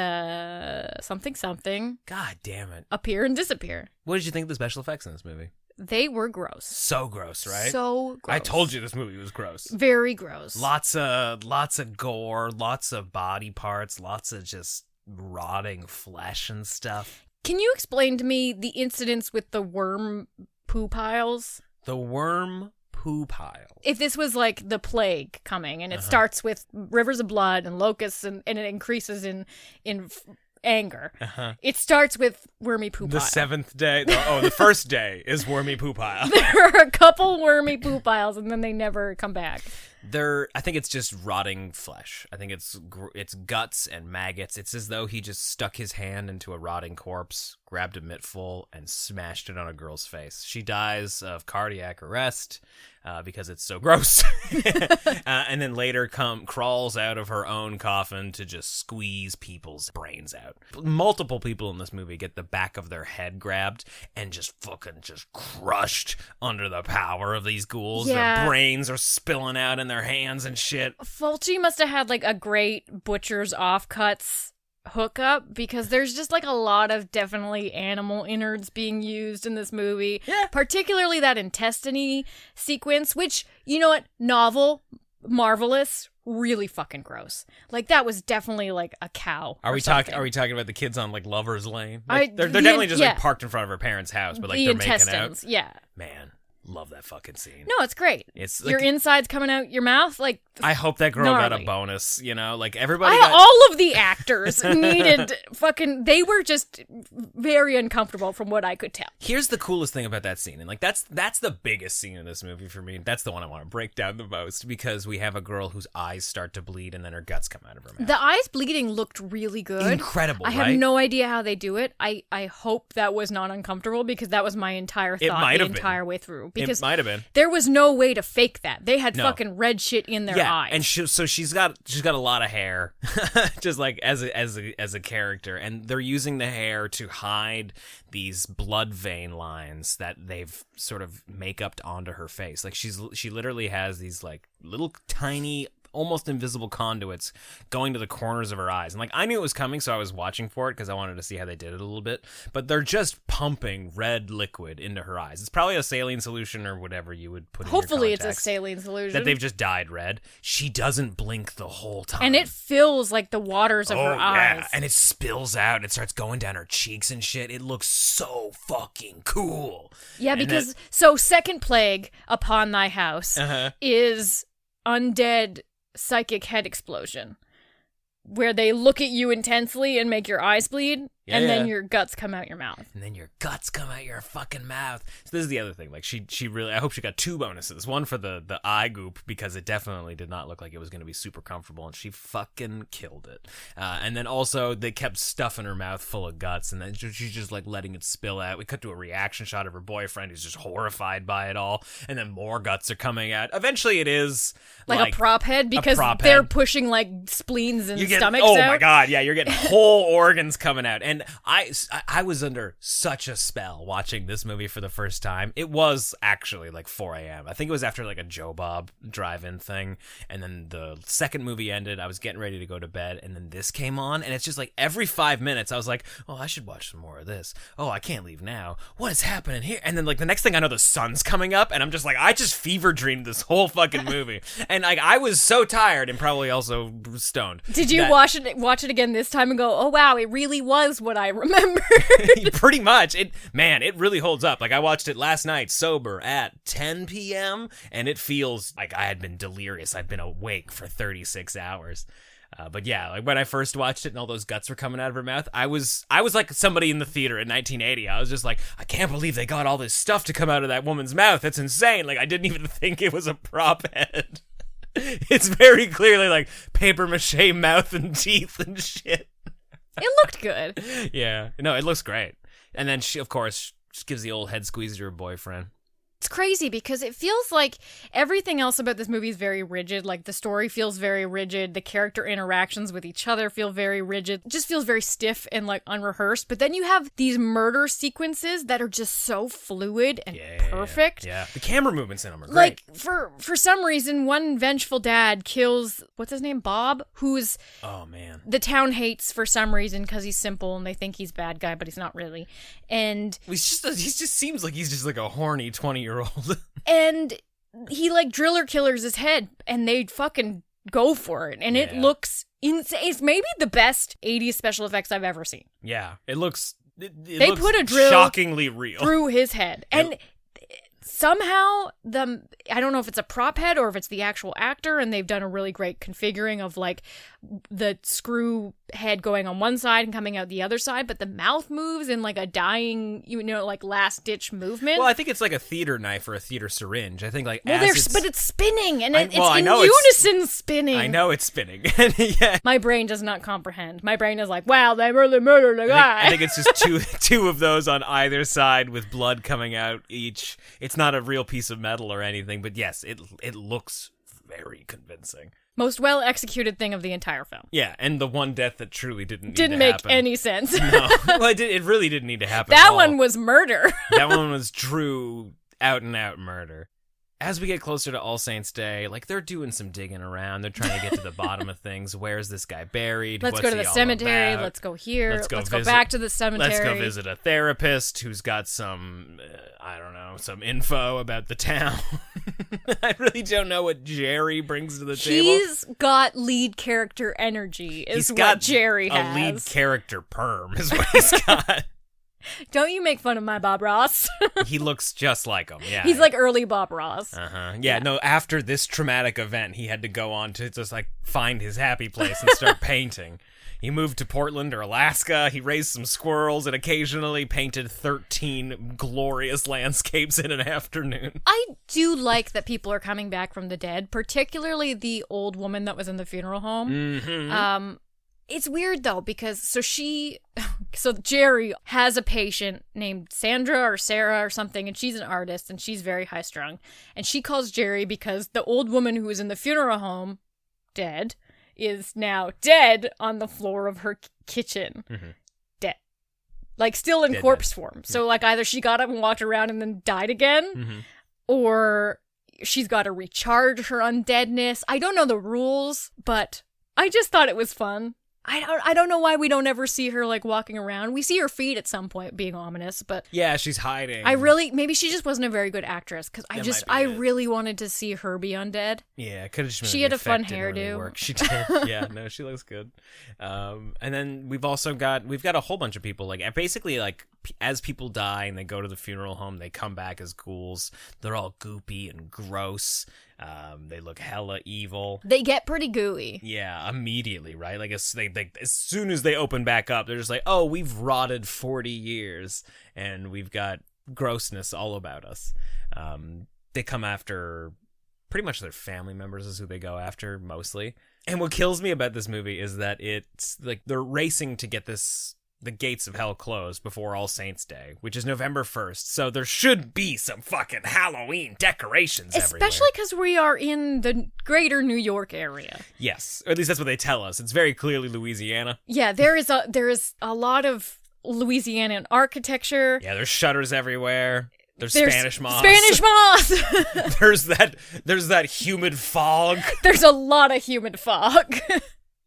[SPEAKER 3] something.
[SPEAKER 2] God damn it.
[SPEAKER 3] Appear and disappear.
[SPEAKER 2] What did you think of the special effects in this movie?
[SPEAKER 3] They were gross.
[SPEAKER 2] So gross, right?
[SPEAKER 3] So gross.
[SPEAKER 2] I told you this movie was gross.
[SPEAKER 3] Very gross.
[SPEAKER 2] Lots of gore, lots of body parts, lots of just rotting flesh and stuff.
[SPEAKER 3] Can you explain to me the incidents with the worm poo piles?
[SPEAKER 2] The worm poo pile.
[SPEAKER 3] If this was like the plague coming and it starts with rivers of blood and locusts and it increases in anger. It starts with wormy poo pile.
[SPEAKER 2] The 7th day. The first day is wormy poo pile.
[SPEAKER 3] There are a couple wormy poo piles and then they never come back.
[SPEAKER 2] I think it's just rotting flesh. I think it's guts and maggots. It's as though he just stuck his hand into a rotting corpse, grabbed a mittful, and smashed it on a girl's face. She dies of cardiac arrest because it's so gross. And then later crawls out of her own coffin to just squeeze people's brains out. Multiple people in this movie get the back of their head grabbed and just fucking just crushed under the power of these ghouls.
[SPEAKER 3] Yeah.
[SPEAKER 2] Their brains are spilling out in their hands and shit.
[SPEAKER 3] Fulci must have had like a great butcher's offcuts hookup because there's just like a lot of definitely animal innards being used in this movie.
[SPEAKER 2] Yeah.
[SPEAKER 3] Particularly that intestine sequence, which, you know what, novel, marvelous, really fucking gross. Like that was definitely like a cow.
[SPEAKER 2] Are we talking about the kids on like Lovers Lane? Like, they're definitely just like parked in front of her parents' house, but like
[SPEAKER 3] the
[SPEAKER 2] they're making out.
[SPEAKER 3] intestines, yeah.
[SPEAKER 2] Man, love that fucking scene.
[SPEAKER 3] No, it's great.
[SPEAKER 2] It's
[SPEAKER 3] your insides coming out your mouth, like.
[SPEAKER 2] I hope that girl got a
[SPEAKER 3] gnarly.
[SPEAKER 2] bonus. Like everybody.
[SPEAKER 3] All of the actors needed fucking. They were just very uncomfortable, from what I could tell.
[SPEAKER 2] Here's the coolest thing about that scene, and like that's the biggest scene in this movie for me. That's the one I want to break down the most, because we have a girl whose eyes start to bleed and then her guts come out of her mouth.
[SPEAKER 3] The eyes bleeding looked really good.
[SPEAKER 2] Incredible,
[SPEAKER 3] I
[SPEAKER 2] right?
[SPEAKER 3] have no idea how they do it. I hope that was not uncomfortable, because that was my entire thought the entire way through. Because
[SPEAKER 2] it might have been.
[SPEAKER 3] There was no way to fake that. They had fucking red shit in their eyes.
[SPEAKER 2] And so she's got a lot of hair, just like as a character, and they're using the hair to hide these blood vein lines that they've sort of make-upped onto her face. Like she literally has these like little tiny, almost invisible conduits going to the corners of her eyes. And like I knew it was coming, so I was watching for it because I wanted to see how they did it a little bit. But they're just pumping red liquid into her eyes. It's probably a saline solution or whatever you would put in your
[SPEAKER 3] Hopefully it's a
[SPEAKER 2] contacts
[SPEAKER 3] saline solution.
[SPEAKER 2] that they've just dyed red. She doesn't blink the whole time.
[SPEAKER 3] And it fills like the waters of her eyes.
[SPEAKER 2] Yeah, and it spills out and it starts going down her cheeks and shit. It looks so fucking cool.
[SPEAKER 3] Yeah, because so second plague upon thy house is undead psychic head explosion, where they look at you intensely and make your eyes bleed, and then your guts come out your mouth.
[SPEAKER 2] And then your guts come out your fucking mouth. So this is the other thing. Like she really, I hope she got 2 bonuses. One for the eye goop, because it definitely did not look like it was going to be super comfortable, and she fucking killed it. And then also they kept stuffing her mouth full of guts, and then she's just like letting it spill out. We cut to a reaction shot of her boyfriend who's just horrified by it all, and then more guts are coming out. Eventually it is
[SPEAKER 3] like a prop head, because they're pushing like spleens and stomachs
[SPEAKER 2] out. Oh
[SPEAKER 3] out.
[SPEAKER 2] my god, yeah, you're getting whole organs coming out. And I was under such a spell watching this movie for the first time. It was actually like 4 a.m. I think it was after like a Joe Bob drive-in thing, and then the second movie ended. I was getting ready to go to bed, and then this came on, and it's just like every 5 minutes I was like, oh, I should watch some more of this. Oh, I can't leave now. What is happening here? And then like the next thing I know, the sun's coming up, and I'm just like, I just fever dreamed this whole fucking movie. And like I was so tired and probably also stoned.
[SPEAKER 3] Did you watch it again this time and go, oh wow, it really was what I remember?
[SPEAKER 2] Pretty much. It really holds up. Like I watched it last night sober at 10 p.m. and it feels like I had been delirious. I'd been awake for 36 hours. But yeah, like when I first watched it and all those guts were coming out of her mouth, I was like somebody in the theater in 1980. I was just like, I can't believe they got all this stuff to come out of that woman's mouth. That's insane. Like I didn't even think it was a prop head. It's very clearly like paper mache mouth and teeth and shit.
[SPEAKER 3] It looked good.
[SPEAKER 2] Yeah. No, it looks great. And then she, of course, just gives the old head squeeze to her boyfriend.
[SPEAKER 3] It's crazy because it feels like everything else about this movie is very rigid. Like the story feels very rigid. The character interactions with each other feel very rigid. It just feels very stiff and like unrehearsed. But then you have these murder sequences that are just so fluid and perfect.
[SPEAKER 2] Yeah. The camera movements in them are great.
[SPEAKER 3] Like for some reason, one vengeful dad kills, what's his name? Bob, who's the town hates for some reason because he's simple and they think he's a bad guy, but he's not really. And
[SPEAKER 2] he just seems like he's just like a horny 20-year-old.
[SPEAKER 3] And he like driller killers his head and they fucking go for it. And it looks insane. It's maybe the best 80s special effects I've ever seen.
[SPEAKER 2] Yeah. It looks
[SPEAKER 3] they looks put a drill
[SPEAKER 2] shockingly real
[SPEAKER 3] through his head. And somehow I don't know if it's a prop head or if it's the actual actor, and they've done a really great configuring of like the screw head going on one side and coming out the other side, but the mouth moves in like a dying, like last ditch movement.
[SPEAKER 2] Well, I think it's like a theater knife or a theater syringe. I think like
[SPEAKER 3] but it's spinning and it's in unison spinning.
[SPEAKER 2] I know it's spinning.
[SPEAKER 3] Yeah. My brain does not comprehend. My brain is like, wow, they really murdered a guy.
[SPEAKER 2] I think it's just two of those on either side with blood coming out each. It's not a real piece of metal or anything, but yes, it looks very convincing.
[SPEAKER 3] Most well-executed thing of the entire film.
[SPEAKER 2] Yeah, and the one death that truly didn't
[SPEAKER 3] make any sense.
[SPEAKER 2] No, well, it really didn't need to happen.
[SPEAKER 3] That one was murder.
[SPEAKER 2] That one was true, out-and-out murder. As we get closer to All Saints Day, like, they're doing some digging around. They're trying to get to the bottom of things. Where's this guy buried?
[SPEAKER 3] Let's go to the cemetery. Let's go here. Let's go back to the cemetery.
[SPEAKER 2] Let's go visit a therapist who's got some, some info about the town. I really don't know what Jerry brings to the table.
[SPEAKER 3] He's got lead character energy, is what Jerry has.
[SPEAKER 2] A lead character perm is what he's got.
[SPEAKER 3] Don't you make fun of my Bob Ross.
[SPEAKER 2] He looks just like him, yeah.
[SPEAKER 3] He's like early Bob Ross.
[SPEAKER 2] Uh-huh. Yeah, no, after this traumatic event, he had to go on to just, like, find his happy place and start painting. He moved to Portland or Alaska, he raised some squirrels, and occasionally painted 13 glorious landscapes in an afternoon.
[SPEAKER 3] I do like that people are coming back from the dead, particularly the old woman that was in the funeral home.
[SPEAKER 2] Mm-hmm.
[SPEAKER 3] It's weird, though, because so Jerry has a patient named Sandra or Sarah or something, and she's an artist, and she's very high-strung. And she calls Jerry because the old woman who was in the funeral home, dead, is now dead on the floor of her kitchen.
[SPEAKER 2] Mm-hmm.
[SPEAKER 3] Dead. Like, still in
[SPEAKER 2] Dead.
[SPEAKER 3] corpse form. So, like, either she got up and walked around and then died again, or she's got to recharge her undeadness. I don't know the rules, but I just thought it was fun. I don't know why we don't ever see her, like, walking around. We see her feet at some point being ominous, but...
[SPEAKER 2] Yeah, she's hiding.
[SPEAKER 3] Maybe she just wasn't a very good actress, because I really wanted to see her be undead.
[SPEAKER 2] Yeah, could have just been
[SPEAKER 3] She had a fun hairdo.
[SPEAKER 2] She did. Yeah, no, she looks good. And then we've got a whole bunch of people, like, basically, like, as people die and they go to the funeral home, they come back as ghouls. They're all goopy and gross. They look hella evil.
[SPEAKER 3] They get pretty gooey.
[SPEAKER 2] Yeah, immediately, right? Like, as soon as they open back up, they're just like, oh, we've rotted 40 years, and we've got grossness all about us. They come after pretty much their family members is who they go after, mostly. And what kills me about this movie is that it's, like, they're racing to get the gates of hell closed before All Saints Day, which is November 1st, so there should be some fucking Halloween decorations everywhere.
[SPEAKER 3] Especially because we are in the greater New York area.
[SPEAKER 2] Yes, or at least that's what they tell us. It's very clearly Louisiana.
[SPEAKER 3] Yeah, there is a lot of Louisianan architecture.
[SPEAKER 2] Yeah, there's shutters everywhere. There's Spanish moss.
[SPEAKER 3] Spanish moss!
[SPEAKER 2] there's that humid fog.
[SPEAKER 3] There's a lot of humid fog.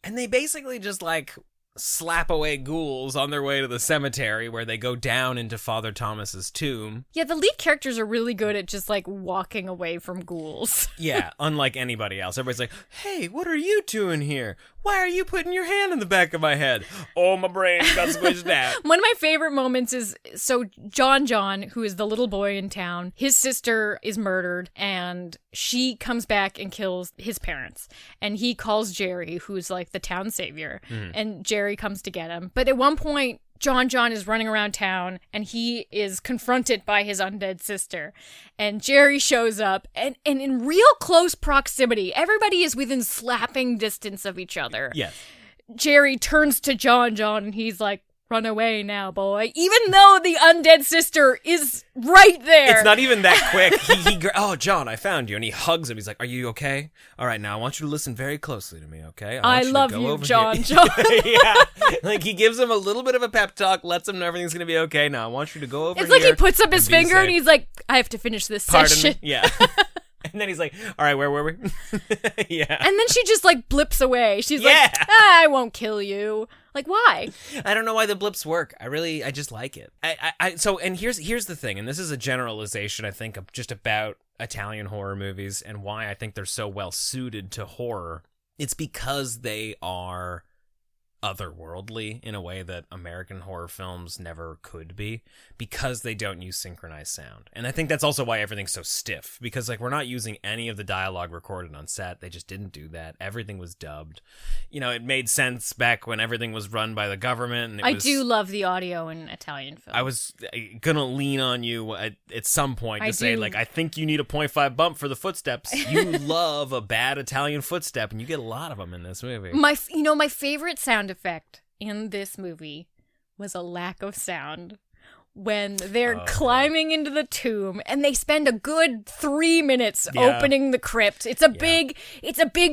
[SPEAKER 2] And they basically just, like, slap away ghouls on their way to the cemetery where they go down into Father Thomas's tomb.
[SPEAKER 3] Yeah, the lead characters are really good at just, like, walking away from ghouls.
[SPEAKER 2] Yeah, unlike anybody else. Everybody's like, hey, what are you doing here? Why are you putting your hand in the back of my head? Oh, my brain got squished out.
[SPEAKER 3] One of my favorite moments is, so John, who is the little boy in town, his sister is murdered, and she comes back and kills his parents. And he calls Jerry, who's, like, the town savior, and Jerry comes to get him. But at one point, John is running around town, and he is confronted by his undead sister. And Jerry shows up, and in real close proximity, everybody is within slapping distance of each other.
[SPEAKER 2] Yes.
[SPEAKER 3] Jerry turns to John, and he's like, run away now, boy. Even though the undead sister is right there.
[SPEAKER 2] It's not even that quick. Oh, John, I found you. And he hugs him. He's like, are you okay? All right, now I want you to listen very closely to me, okay?
[SPEAKER 3] I love you, John.
[SPEAKER 2] Yeah. Like, he gives him a little bit of a pep talk, lets him know everything's going to be okay. Now I want you to go over
[SPEAKER 3] It's
[SPEAKER 2] here.
[SPEAKER 3] like he puts up his finger and he's like, I have to finish this session.
[SPEAKER 2] Me? Yeah. And then he's like, all right, where were we? Yeah.
[SPEAKER 3] And then she just, like, blips away. She's like, I won't kill you. Like, why?
[SPEAKER 2] I don't know why the blips work. I just like it. And here's the thing, and this is a generalization, I think, of just about Italian horror movies and why I think they're so well suited to horror. It's because they are otherworldly in a way that American horror films never could be, because they don't use synchronized sound. And I think that's also why everything's so stiff, because, like, we're not using any of the dialogue recorded on set. They just didn't do that. Everything was dubbed. You know, it made sense back when everything was run by the government. And
[SPEAKER 3] I do love the audio in Italian films.
[SPEAKER 2] I was gonna lean on you at some point to say, like, I think you need a 0.5 bump for the footsteps. You love a bad Italian footstep, and you get a lot of them in this movie.
[SPEAKER 3] My favorite sound effect in this movie was a lack of sound. When they're climbing into the tomb and they spend a good 3 minutes opening the crypt. It's a big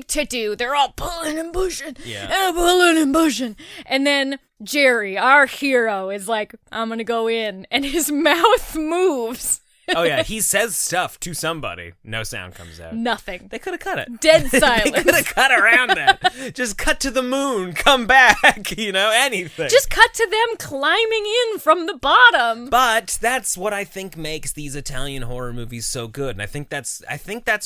[SPEAKER 3] to-do. They're all pulling and pushing and pulling and pushing. And then Jerry, our hero, is like, I'm gonna go in. And his mouth moves.
[SPEAKER 2] Oh, yeah, he says stuff to somebody. No sound comes out.
[SPEAKER 3] Nothing.
[SPEAKER 2] They could have cut it.
[SPEAKER 3] Dead silence.
[SPEAKER 2] They could have cut around that. Just cut to the moon, come back, anything.
[SPEAKER 3] Just cut to them climbing in from the bottom.
[SPEAKER 2] But that's what I think makes these Italian horror movies so good. And I think that's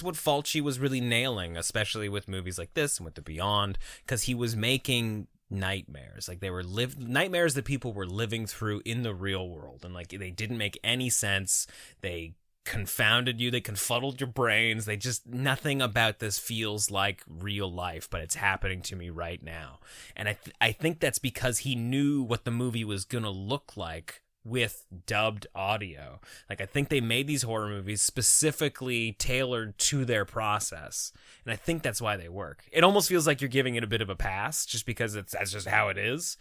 [SPEAKER 2] what Fulci was really nailing, especially with movies like this and with The Beyond, because he was making nightmares. Like, they were nightmares that people were living through in the real world, and like they didn't make any sense. They confounded you, they confuddled your brains. They just, nothing about this feels like real life, but it's happening to me right now. And I think that's because he knew what the movie was gonna look like with dubbed audio. Like, I think they made these horror movies specifically tailored to their process, and I think that's why they work. It almost feels like you're giving it a bit of a pass just because that's just how it is.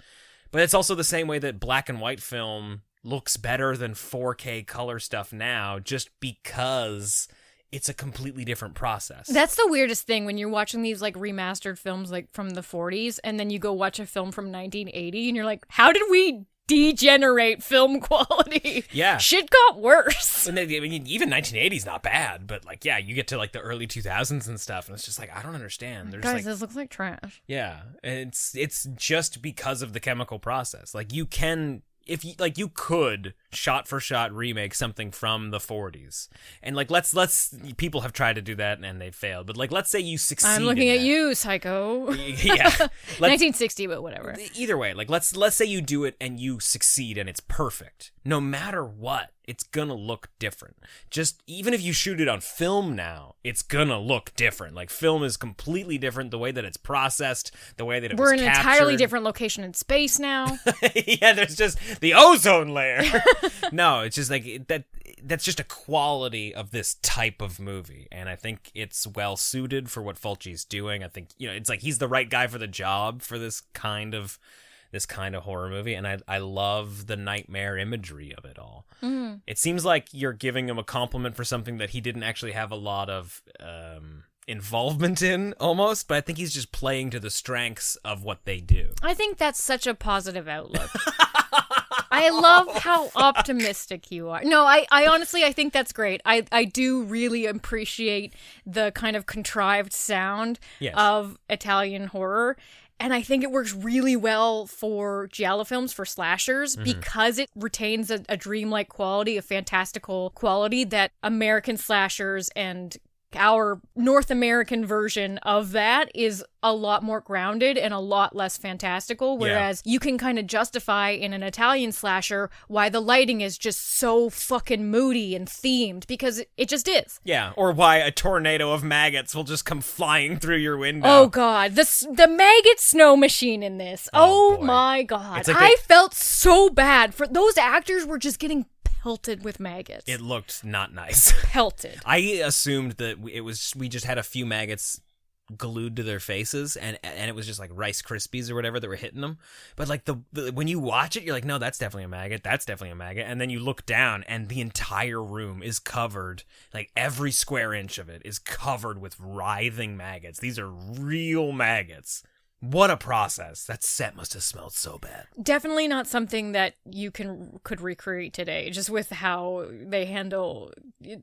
[SPEAKER 2] But it's also the same way that black and white film looks better than 4K color stuff now, just because it's a completely different process.
[SPEAKER 3] That's the weirdest thing when you're watching these like remastered films like from the 40s, and then you go watch a film from 1980 and you're like, how did we degenerate film quality?
[SPEAKER 2] Yeah.
[SPEAKER 3] Shit got worse.
[SPEAKER 2] And I mean, even 1980 is not bad, but like, yeah, you get to like the early 2000s and stuff, and it's just like, I don't understand. There's
[SPEAKER 3] Guys,
[SPEAKER 2] like,
[SPEAKER 3] this looks like trash.
[SPEAKER 2] yeah, and it's just because of the chemical process. Like, you can, if you like, you could shot for shot remake something from the 40s, and like let's people have tried to do that and they failed, but like, let's say you succeed.
[SPEAKER 3] I'm looking at you, psycho.
[SPEAKER 2] Yeah.
[SPEAKER 3] 1960, but whatever.
[SPEAKER 2] Either way, like, let's say you do it and you succeed and it's perfect. No matter what, it's gonna look different. Just even if you shoot it on film now, it's gonna look different. Like, film is completely different. The way that it's processed, the way that it was
[SPEAKER 3] We're in an
[SPEAKER 2] captured.
[SPEAKER 3] entirely different location in space now.
[SPEAKER 2] Yeah, there's just the ozone layer. No, it's just like that's just a quality of this type of movie, and I think it's well suited for what Fulci's doing. I think, it's like he's the right guy for the job for this kind of horror movie, and I love the nightmare imagery of it all. Mm. It seems like you're giving him a compliment for something that he didn't actually have a lot of involvement in, almost, but I think he's just playing to the strengths of what they do.
[SPEAKER 3] I think that's such a positive outlook. I love how optimistic you are. No, I honestly, I think that's great. I do really appreciate the kind of contrived sound of Italian horror. And I think it works really well for giallo films, for slashers, because it retains a dreamlike quality, a fantastical quality that American slashers and our North American version of that is a lot more grounded and a lot less fantastical, whereas you can kind of justify in an Italian slasher why the lighting is just so fucking moody and themed, because it just is. Yeah,
[SPEAKER 2] or why a tornado of maggots will just come flying through your window.
[SPEAKER 3] Oh god, the maggot snow machine in this. Oh my god. Like I felt so bad for those actors were just getting pelted with maggots.
[SPEAKER 2] It looked not nice.
[SPEAKER 3] Pelted.
[SPEAKER 2] I assumed that we just had a few maggots glued to their faces, and it was just like Rice Krispies or whatever that were hitting them. But like the when you watch it, you're like, no, that's definitely a maggot. That's definitely a maggot. And then you look down, and the entire room is covered, like every square inch of it is covered with writhing maggots. These are real maggots. What a process. That set must have smelled so bad.
[SPEAKER 3] Definitely not something that you could recreate today, just with how they handle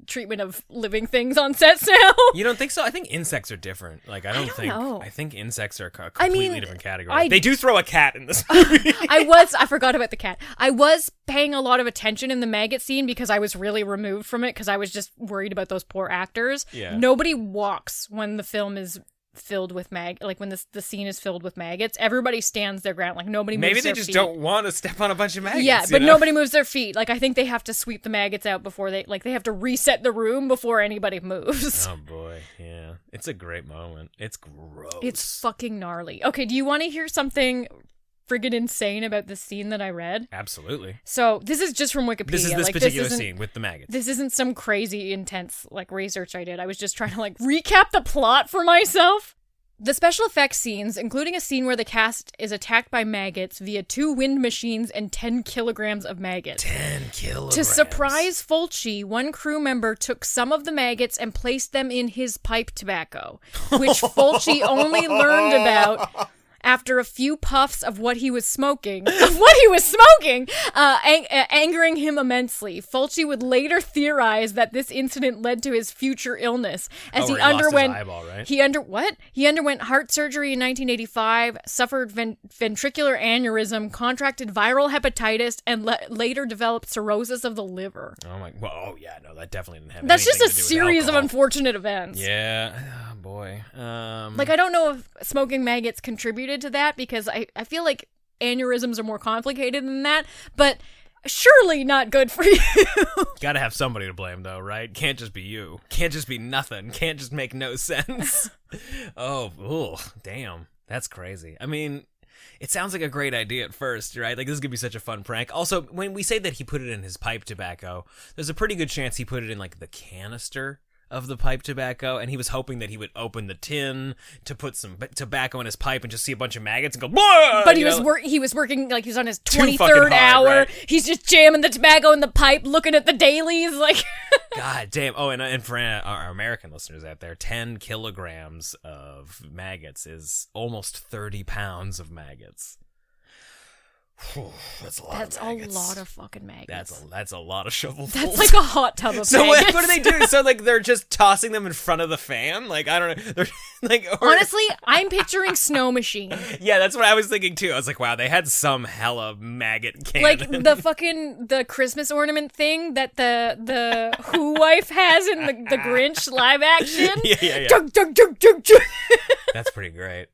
[SPEAKER 3] treatment of living things on sets now.
[SPEAKER 2] You don't think so? I think insects are different. Like, I don't know. I think insects are a completely different category. They do throw a cat in this movie.
[SPEAKER 3] I forgot about the cat. I was paying a lot of attention in the maggot scene because I was really removed from it because I was just worried about those poor actors.
[SPEAKER 2] Yeah.
[SPEAKER 3] Nobody walks when the film is filled with like when the scene is filled with maggots. Everybody stands their ground. Like, nobody moves their feet.
[SPEAKER 2] Maybe they just don't want to step on a bunch of maggots.
[SPEAKER 3] Yeah, but nobody moves their feet. Like, I think they have to sweep the maggots out before they have to reset the room before anybody moves.
[SPEAKER 2] Oh boy, yeah. It's a great moment. It's gross.
[SPEAKER 3] It's fucking gnarly. Okay, do you want to hear something friggin' insane about the scene that I read?
[SPEAKER 2] Absolutely.
[SPEAKER 3] So this is just from Wikipedia.
[SPEAKER 2] This is this particular scene with the maggots.
[SPEAKER 3] This isn't some crazy intense like research I did. I was just trying to like recap the plot for myself. The special effects scenes, including a scene where the cast is attacked by maggots via 2 wind machines and 10 kilograms of maggots.
[SPEAKER 2] 10 kilograms.
[SPEAKER 3] To surprise Fulci, one crew member took some of the maggots and placed them in his pipe tobacco, which Fulci only learned about after a few puffs of what he was smoking, angering him immensely. Fulci would later theorize that this incident led to his future illness, as he underwent
[SPEAKER 2] lost his eyeball, right?
[SPEAKER 3] He underwent heart surgery in 1985, suffered ventricular aneurysm, contracted viral hepatitis, and later developed cirrhosis of the liver.
[SPEAKER 2] Oh my! Well, oh yeah, no, that definitely didn't have.
[SPEAKER 3] That's just a
[SPEAKER 2] to do with
[SPEAKER 3] series of
[SPEAKER 2] alcohol.
[SPEAKER 3] Unfortunate events.
[SPEAKER 2] Yeah, oh boy.
[SPEAKER 3] Like, I don't know if smoking maggots contributed contributed to that because I feel like aneurysms are more complicated than that, but surely not good for you.
[SPEAKER 2] Gotta have somebody to blame, though, right? Can't just be you. Can't just be nothing. Can't just make no sense. Oh, damn. That's crazy. I mean, it sounds like a great idea at first, right? Like, this is gonna be such a fun prank. Also, when we say that he put it in his pipe tobacco, there's a pretty good chance he put it in, like, the canister of the pipe tobacco, and he was hoping that he would open the tin to put some tobacco in his pipe and just see a bunch of maggots and go, "Blah!"
[SPEAKER 3] But he was working like he was on his
[SPEAKER 2] Too fucking
[SPEAKER 3] 23rd
[SPEAKER 2] hard,
[SPEAKER 3] hour.
[SPEAKER 2] right?
[SPEAKER 3] He's just jamming the tobacco in the pipe, looking at the dailies, like.
[SPEAKER 2] God damn. Oh, and for our American listeners out there, 10 kilograms of maggots is almost 30 pounds of maggots. Whew, that's a lot
[SPEAKER 3] That's
[SPEAKER 2] of maggots.
[SPEAKER 3] a lot of fucking maggots.
[SPEAKER 2] That's a lot of shovelfuls.
[SPEAKER 3] That's like a hot tub of
[SPEAKER 2] So
[SPEAKER 3] maggots.
[SPEAKER 2] what do they do? So like they're just tossing them in front of the fan? Like I don't know. They're like
[SPEAKER 3] Honestly, I'm picturing Snow Machine.
[SPEAKER 2] Yeah, that's what I was thinking too. I was like, wow, they had some hella maggot cannon.
[SPEAKER 3] Like the Christmas ornament thing that the Who wife has in the Grinch live action.
[SPEAKER 2] Yeah.
[SPEAKER 3] Chug, chug, chug, chug, chug.
[SPEAKER 2] That's pretty great.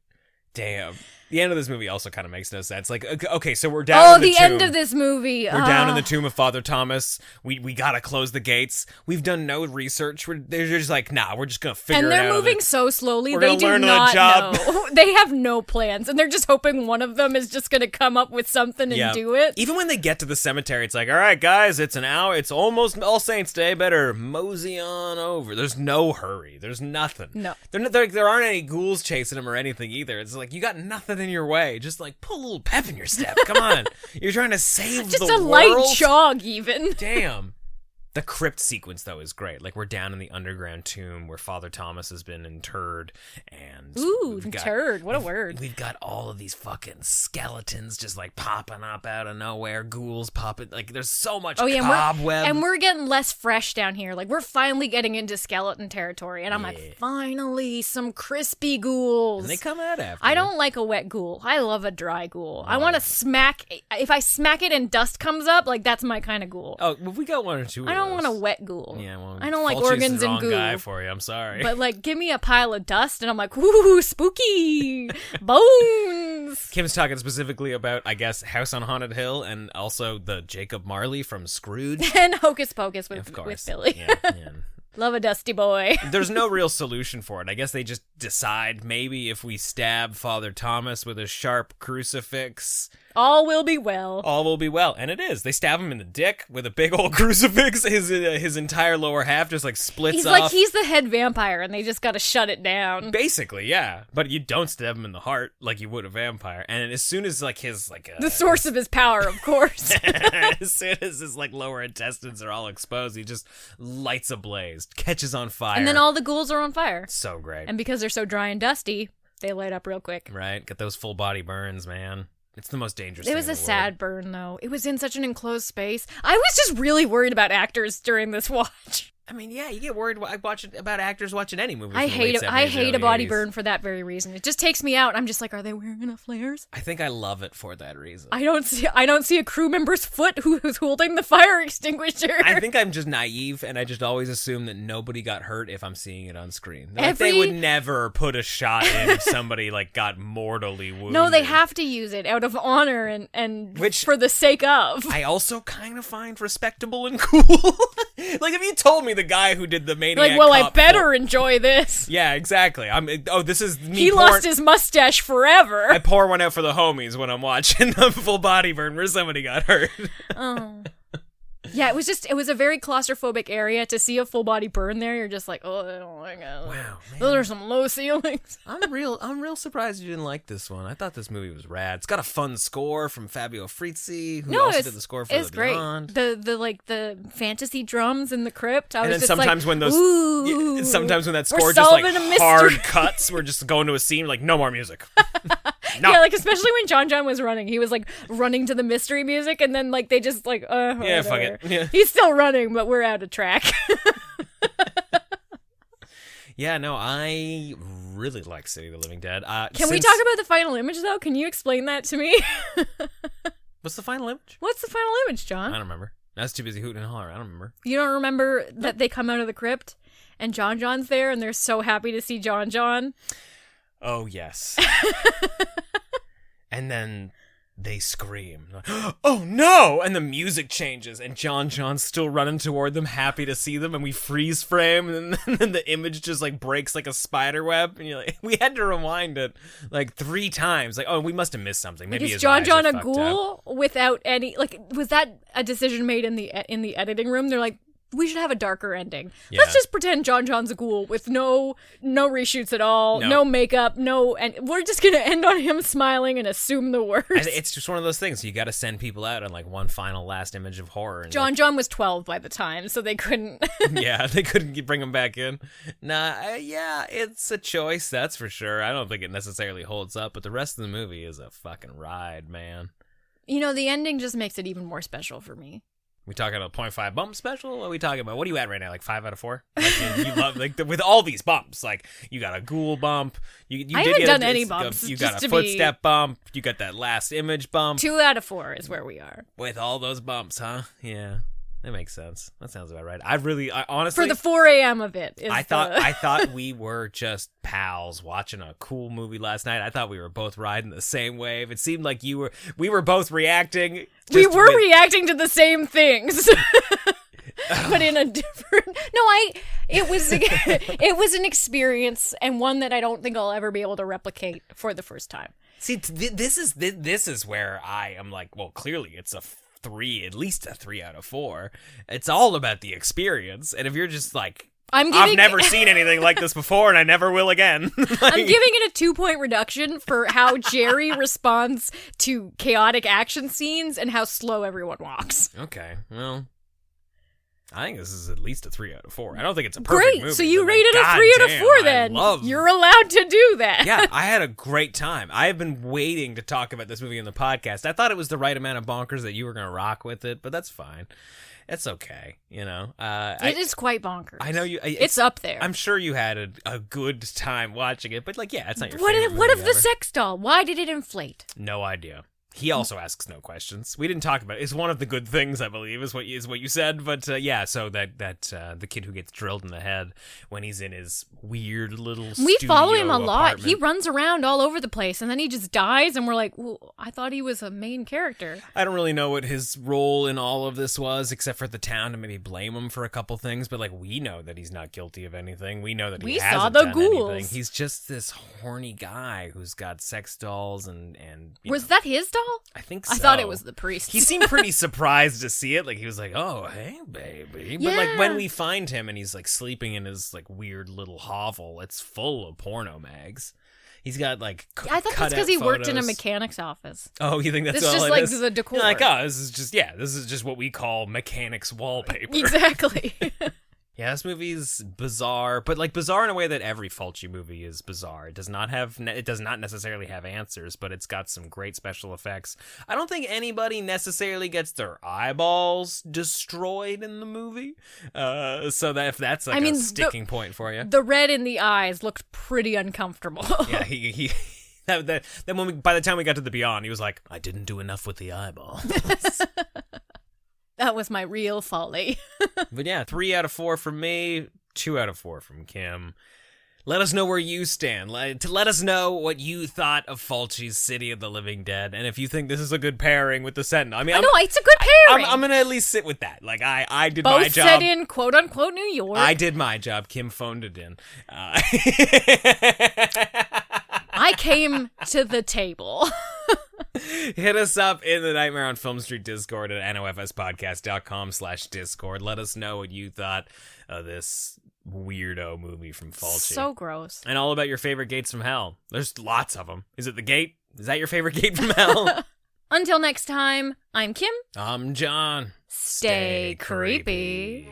[SPEAKER 2] Damn. The end of this movie also kind of makes no sense. Like, okay, so we're down in the tomb.
[SPEAKER 3] End of this movie.
[SPEAKER 2] We're down in the tomb of Father Thomas. We gotta close the gates. We've done no research. They're just like, nah, we're just gonna figure it out.
[SPEAKER 3] And they're moving so slowly,
[SPEAKER 2] We're
[SPEAKER 3] they
[SPEAKER 2] gonna
[SPEAKER 3] do
[SPEAKER 2] learn on the
[SPEAKER 3] not
[SPEAKER 2] job.
[SPEAKER 3] know. They have no plans, and they're just hoping one of them is just gonna come up with something and do it.
[SPEAKER 2] Even when they get to the cemetery, it's like, all right, guys, it's an hour. It's almost All Saints Day. Better mosey on over. There's no hurry. There's nothing.
[SPEAKER 3] No.
[SPEAKER 2] There aren't any ghouls chasing them or anything either. It's like, you got nothing in your way. Just like put a little pep in your step. Come on. You're trying to save
[SPEAKER 3] Just
[SPEAKER 2] the
[SPEAKER 3] a
[SPEAKER 2] world.
[SPEAKER 3] light jog, even.
[SPEAKER 2] Damn. The crypt sequence, though, is great. Like, we're down in the underground tomb where Father Thomas has been interred, and...
[SPEAKER 3] Ooh, interred. What a word.
[SPEAKER 2] We've got all of these fucking skeletons just, like, popping up out of nowhere. Ghouls popping... Like, there's so much cobweb.
[SPEAKER 3] And we're getting less fresh down here. Like, we're finally getting into skeleton territory, and I'm like, finally, some crispy ghouls.
[SPEAKER 2] And they come out after.
[SPEAKER 3] I don't like a wet ghoul. I love a dry ghoul. I want to smack... If I smack it and dust comes up, like, that's my kind of ghoul.
[SPEAKER 2] Oh, well, we got one or two
[SPEAKER 3] I don't want a wet ghoul.
[SPEAKER 2] Yeah, well,
[SPEAKER 3] I don't like
[SPEAKER 2] Fulci's
[SPEAKER 3] organs
[SPEAKER 2] the
[SPEAKER 3] and
[SPEAKER 2] wrong
[SPEAKER 3] goo.
[SPEAKER 2] guy for you. I'm sorry.
[SPEAKER 3] But like, give me a pile of dust, and I'm like, ooh, spooky bones.
[SPEAKER 2] Kim's talking specifically about, I guess, House on Haunted Hill, and also the Jacob Marley from Scrooge.
[SPEAKER 3] And Hocus Pocus with Billy.
[SPEAKER 2] Yeah.
[SPEAKER 3] Love a dusty boy.
[SPEAKER 2] There's no real solution for it. I guess they just decide maybe if we stab Father Thomas with a sharp crucifix,
[SPEAKER 3] all will be well.
[SPEAKER 2] All will be well. And it is. They stab him in the dick with a big old crucifix. His entire lower half just like splits off.
[SPEAKER 3] Like he's the head vampire and they just gotta shut it down.
[SPEAKER 2] Basically, yeah. But you don't stab him in the heart like you would a vampire. And as soon as like his like
[SPEAKER 3] the source of his power, of course.
[SPEAKER 2] As soon as his like lower intestines are all exposed, he just lights ablaze, catches on fire.
[SPEAKER 3] And then all the ghouls are on fire.
[SPEAKER 2] So great.
[SPEAKER 3] And because they're so dry and dusty, they light up real quick.
[SPEAKER 2] Right. Get those full body burns, man. It's the most dangerous thing.
[SPEAKER 3] It was
[SPEAKER 2] in
[SPEAKER 3] a
[SPEAKER 2] the
[SPEAKER 3] sad
[SPEAKER 2] world.
[SPEAKER 3] burn, though. It was in such an enclosed space. I was just really worried about actors during this watch.
[SPEAKER 2] I mean, yeah, you get worried about actors watching any movie.
[SPEAKER 3] I hate a body
[SPEAKER 2] 80s.
[SPEAKER 3] burn for that very reason. It just takes me out. I'm just like, are they wearing enough flares?
[SPEAKER 2] I think I love it for that reason.
[SPEAKER 3] I don't see a crew member's foot who's holding the fire extinguisher.
[SPEAKER 2] I think I'm just naive, and I just always assume that nobody got hurt if I'm seeing it on screen. Like, they would never put a shot in if somebody like got mortally wounded.
[SPEAKER 3] No, they have to use it out of honor and
[SPEAKER 2] which
[SPEAKER 3] for the sake of.
[SPEAKER 2] I also kind of find respectable and cool. Like if you told me the guy who did the Maniac
[SPEAKER 3] like, well, I
[SPEAKER 2] Cop
[SPEAKER 3] better enjoy this.
[SPEAKER 2] Yeah, exactly. This is me.
[SPEAKER 3] He lost his mustache forever.
[SPEAKER 2] I pour one out for the homies when I'm watching the full body burn where somebody got hurt.
[SPEAKER 3] Oh. Yeah, it was a very claustrophobic area. To see a full body burn there, you're just like, oh my god.
[SPEAKER 2] Wow, man.
[SPEAKER 3] Those are some low ceilings.
[SPEAKER 2] I'm real surprised you didn't like this one. I thought this movie was rad. It's got a fun score from Fabio Frizzi, who also did the score for
[SPEAKER 3] it's
[SPEAKER 2] The
[SPEAKER 3] great.
[SPEAKER 2] Beyond.
[SPEAKER 3] The fantasy drums in the crypt. I
[SPEAKER 2] And
[SPEAKER 3] was
[SPEAKER 2] then
[SPEAKER 3] just
[SPEAKER 2] sometimes
[SPEAKER 3] like,
[SPEAKER 2] when those
[SPEAKER 3] ooh,
[SPEAKER 2] sometimes when that
[SPEAKER 3] we're
[SPEAKER 2] score just like
[SPEAKER 3] solving a mystery.
[SPEAKER 2] hard cuts, we're just going to a scene like no more music. No.
[SPEAKER 3] Yeah, like especially when John was running, he was like running to the mystery music, and then like they just like
[SPEAKER 2] yeah, fuck
[SPEAKER 3] whatever.
[SPEAKER 2] it. Yeah.
[SPEAKER 3] He's still running, but we're out of track.
[SPEAKER 2] Yeah, no, I really like City of the Living Dead.
[SPEAKER 3] Can we talk about the final image though? Can you explain that to me?
[SPEAKER 2] What's the final image?
[SPEAKER 3] What's the final image, John?
[SPEAKER 2] I don't remember. I was too busy hooting and hollering. I don't remember.
[SPEAKER 3] You don't remember that they come out of the crypt and John's there and they're so happy to see John.
[SPEAKER 2] Oh, yes. And then they scream. Like, oh no! And the music changes, and John's still running toward them, happy to see them, and we freeze frame, and then the image just like breaks like a spider web, and you're like, we had to rewind it like 3 times. Like, oh, we must have missed something. Maybe
[SPEAKER 3] is John a ghoul without any, like, was that a decision made in the editing room? They're like, we should have a darker ending.
[SPEAKER 2] Yeah.
[SPEAKER 3] Let's just pretend John's a ghoul with no reshoots at all, no makeup, and we're just gonna end on him smiling and assume the worst.
[SPEAKER 2] It's just one of those things. You got to send people out on like one final last image of horror. And
[SPEAKER 3] John was 12 by the time, so they couldn't.
[SPEAKER 2] Yeah, they couldn't bring him back in. Yeah, it's a choice, that's for sure. I don't think it necessarily holds up, but the rest of the movie is a fucking ride, man.
[SPEAKER 3] You know, the ending just makes it even more special for me.
[SPEAKER 2] We talking about 0.5 bump special? What are we talking about? What are you at right now? Like 5 out of 4? Like, you love with all these bumps. Like you got a ghoul bump. I
[SPEAKER 3] haven't done any bumps.
[SPEAKER 2] You got a footstep bump. You got that last image bump.
[SPEAKER 3] 2 out of 4 is where we are.
[SPEAKER 2] With all those bumps, huh? Yeah, that makes sense. That sounds about right. I honestly
[SPEAKER 3] for the 4 a.m. of it.
[SPEAKER 2] I thought we were just pals watching a cool movie last night. I thought we were both riding the same wave. It seemed like we were both reacting.
[SPEAKER 3] Reacting to the same things. But in a different... it was an experience, and one that I don't think I'll ever be able to replicate for the first time.
[SPEAKER 2] See, this is where I am like, well, clearly it's a 3, at least a 3 out of 4. It's all about the experience, and if you're just like, I've never seen anything like this before, and I never will again.
[SPEAKER 3] I'm giving it a 2-point reduction for how Jerry responds to chaotic action scenes and how slow everyone walks.
[SPEAKER 2] Okay, well, I think this is at least a 3 out of 4. I don't think it's a perfect movie.
[SPEAKER 3] So you rated a 3 out of 4 then. You're allowed to do that.
[SPEAKER 2] Yeah, I had a great time. I have been waiting to talk about this movie in the podcast. I thought it was the right amount of bonkers that you were going to rock with it, but that's fine. It's okay, you know.
[SPEAKER 3] It is quite bonkers.
[SPEAKER 2] I know you.
[SPEAKER 3] It's up there.
[SPEAKER 2] I'm sure you had a good time watching it, but like, yeah, it's not your favorite
[SPEAKER 3] What
[SPEAKER 2] movie
[SPEAKER 3] of the sex doll? Why did it inflate?
[SPEAKER 2] No idea. He also asks no questions. We didn't talk about it. It's one of the good things, I believe, is what you said. But yeah, so that the kid who gets drilled in the head when he's in his weird little
[SPEAKER 3] we follow him a
[SPEAKER 2] apartment.
[SPEAKER 3] lot. He runs around all over the place, and then he just dies, and we're like, well, I thought he was a main character.
[SPEAKER 2] I don't really know what his role in all of this was, except for the town to maybe blame him for a couple things. But like, we know that he's not guilty of anything. We know that he hasn't done anything. He's just this horny guy who's got sex dolls and
[SPEAKER 3] was that his doll?
[SPEAKER 2] I think so.
[SPEAKER 3] I thought it was the priest.
[SPEAKER 2] He seemed pretty surprised to see it. Like, he was like, oh, hey, baby. But, like, when we find him and he's, like, sleeping in his, like, weird little hovel, it's full of porno mags. He's got, like,
[SPEAKER 3] I thought that's because he worked in a mechanic's office.
[SPEAKER 2] Oh, you think that's all it is?
[SPEAKER 3] It's just, like, the decor.
[SPEAKER 2] You're like, oh, this is just what we call mechanic's wallpaper.
[SPEAKER 3] Exactly.
[SPEAKER 2] Yeah, this movie's bizarre, but like bizarre in a way that every Fulci movie is bizarre. It does not necessarily have answers, but it's got some great special effects. I don't think anybody necessarily gets their eyeballs destroyed in the movie. So that if that's like a sticking point for you.
[SPEAKER 3] The red in the eyes looked pretty uncomfortable.
[SPEAKER 2] Yeah, he then by the time we got to the Beyond, he was like, I didn't do enough with the eyeball.
[SPEAKER 3] That was my real folly.
[SPEAKER 2] But yeah, 3 out of 4 from me, 2 out of 4 from Kim. Let us know where you stand. Let us know what you thought of Fulci's City of the Living Dead, and if you think this is a good pairing with The Sentinel. I mean,
[SPEAKER 3] it's a good pairing.
[SPEAKER 2] I'm gonna at least sit with that. Like I did
[SPEAKER 3] both
[SPEAKER 2] my job.
[SPEAKER 3] Both set in quote unquote New York.
[SPEAKER 2] I did my job. Kim phoned it in.
[SPEAKER 3] I came to the table.
[SPEAKER 2] Hit us up in the Nightmare on Film Street Discord at nofspodcast.com/Discord. Let us know what you thought of this weirdo movie from Fulci.
[SPEAKER 3] So gross.
[SPEAKER 2] And all about your favorite gates from hell. There's lots of them. Is it the gate? Is that your favorite gate from hell?
[SPEAKER 3] Until next time, I'm Kim.
[SPEAKER 2] I'm John.
[SPEAKER 3] Stay creepy.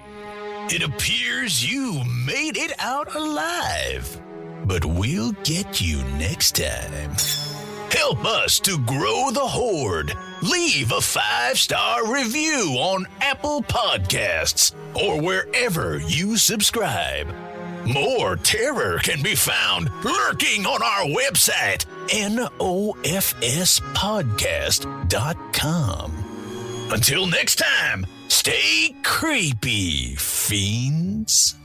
[SPEAKER 1] It appears you made it out alive, but we'll get you next time. Help us to grow the horde. Leave a 5-star review on Apple Podcasts or wherever you subscribe. More terror can be found lurking on our website, nofspodcast.com. Until next time, stay creepy, fiends.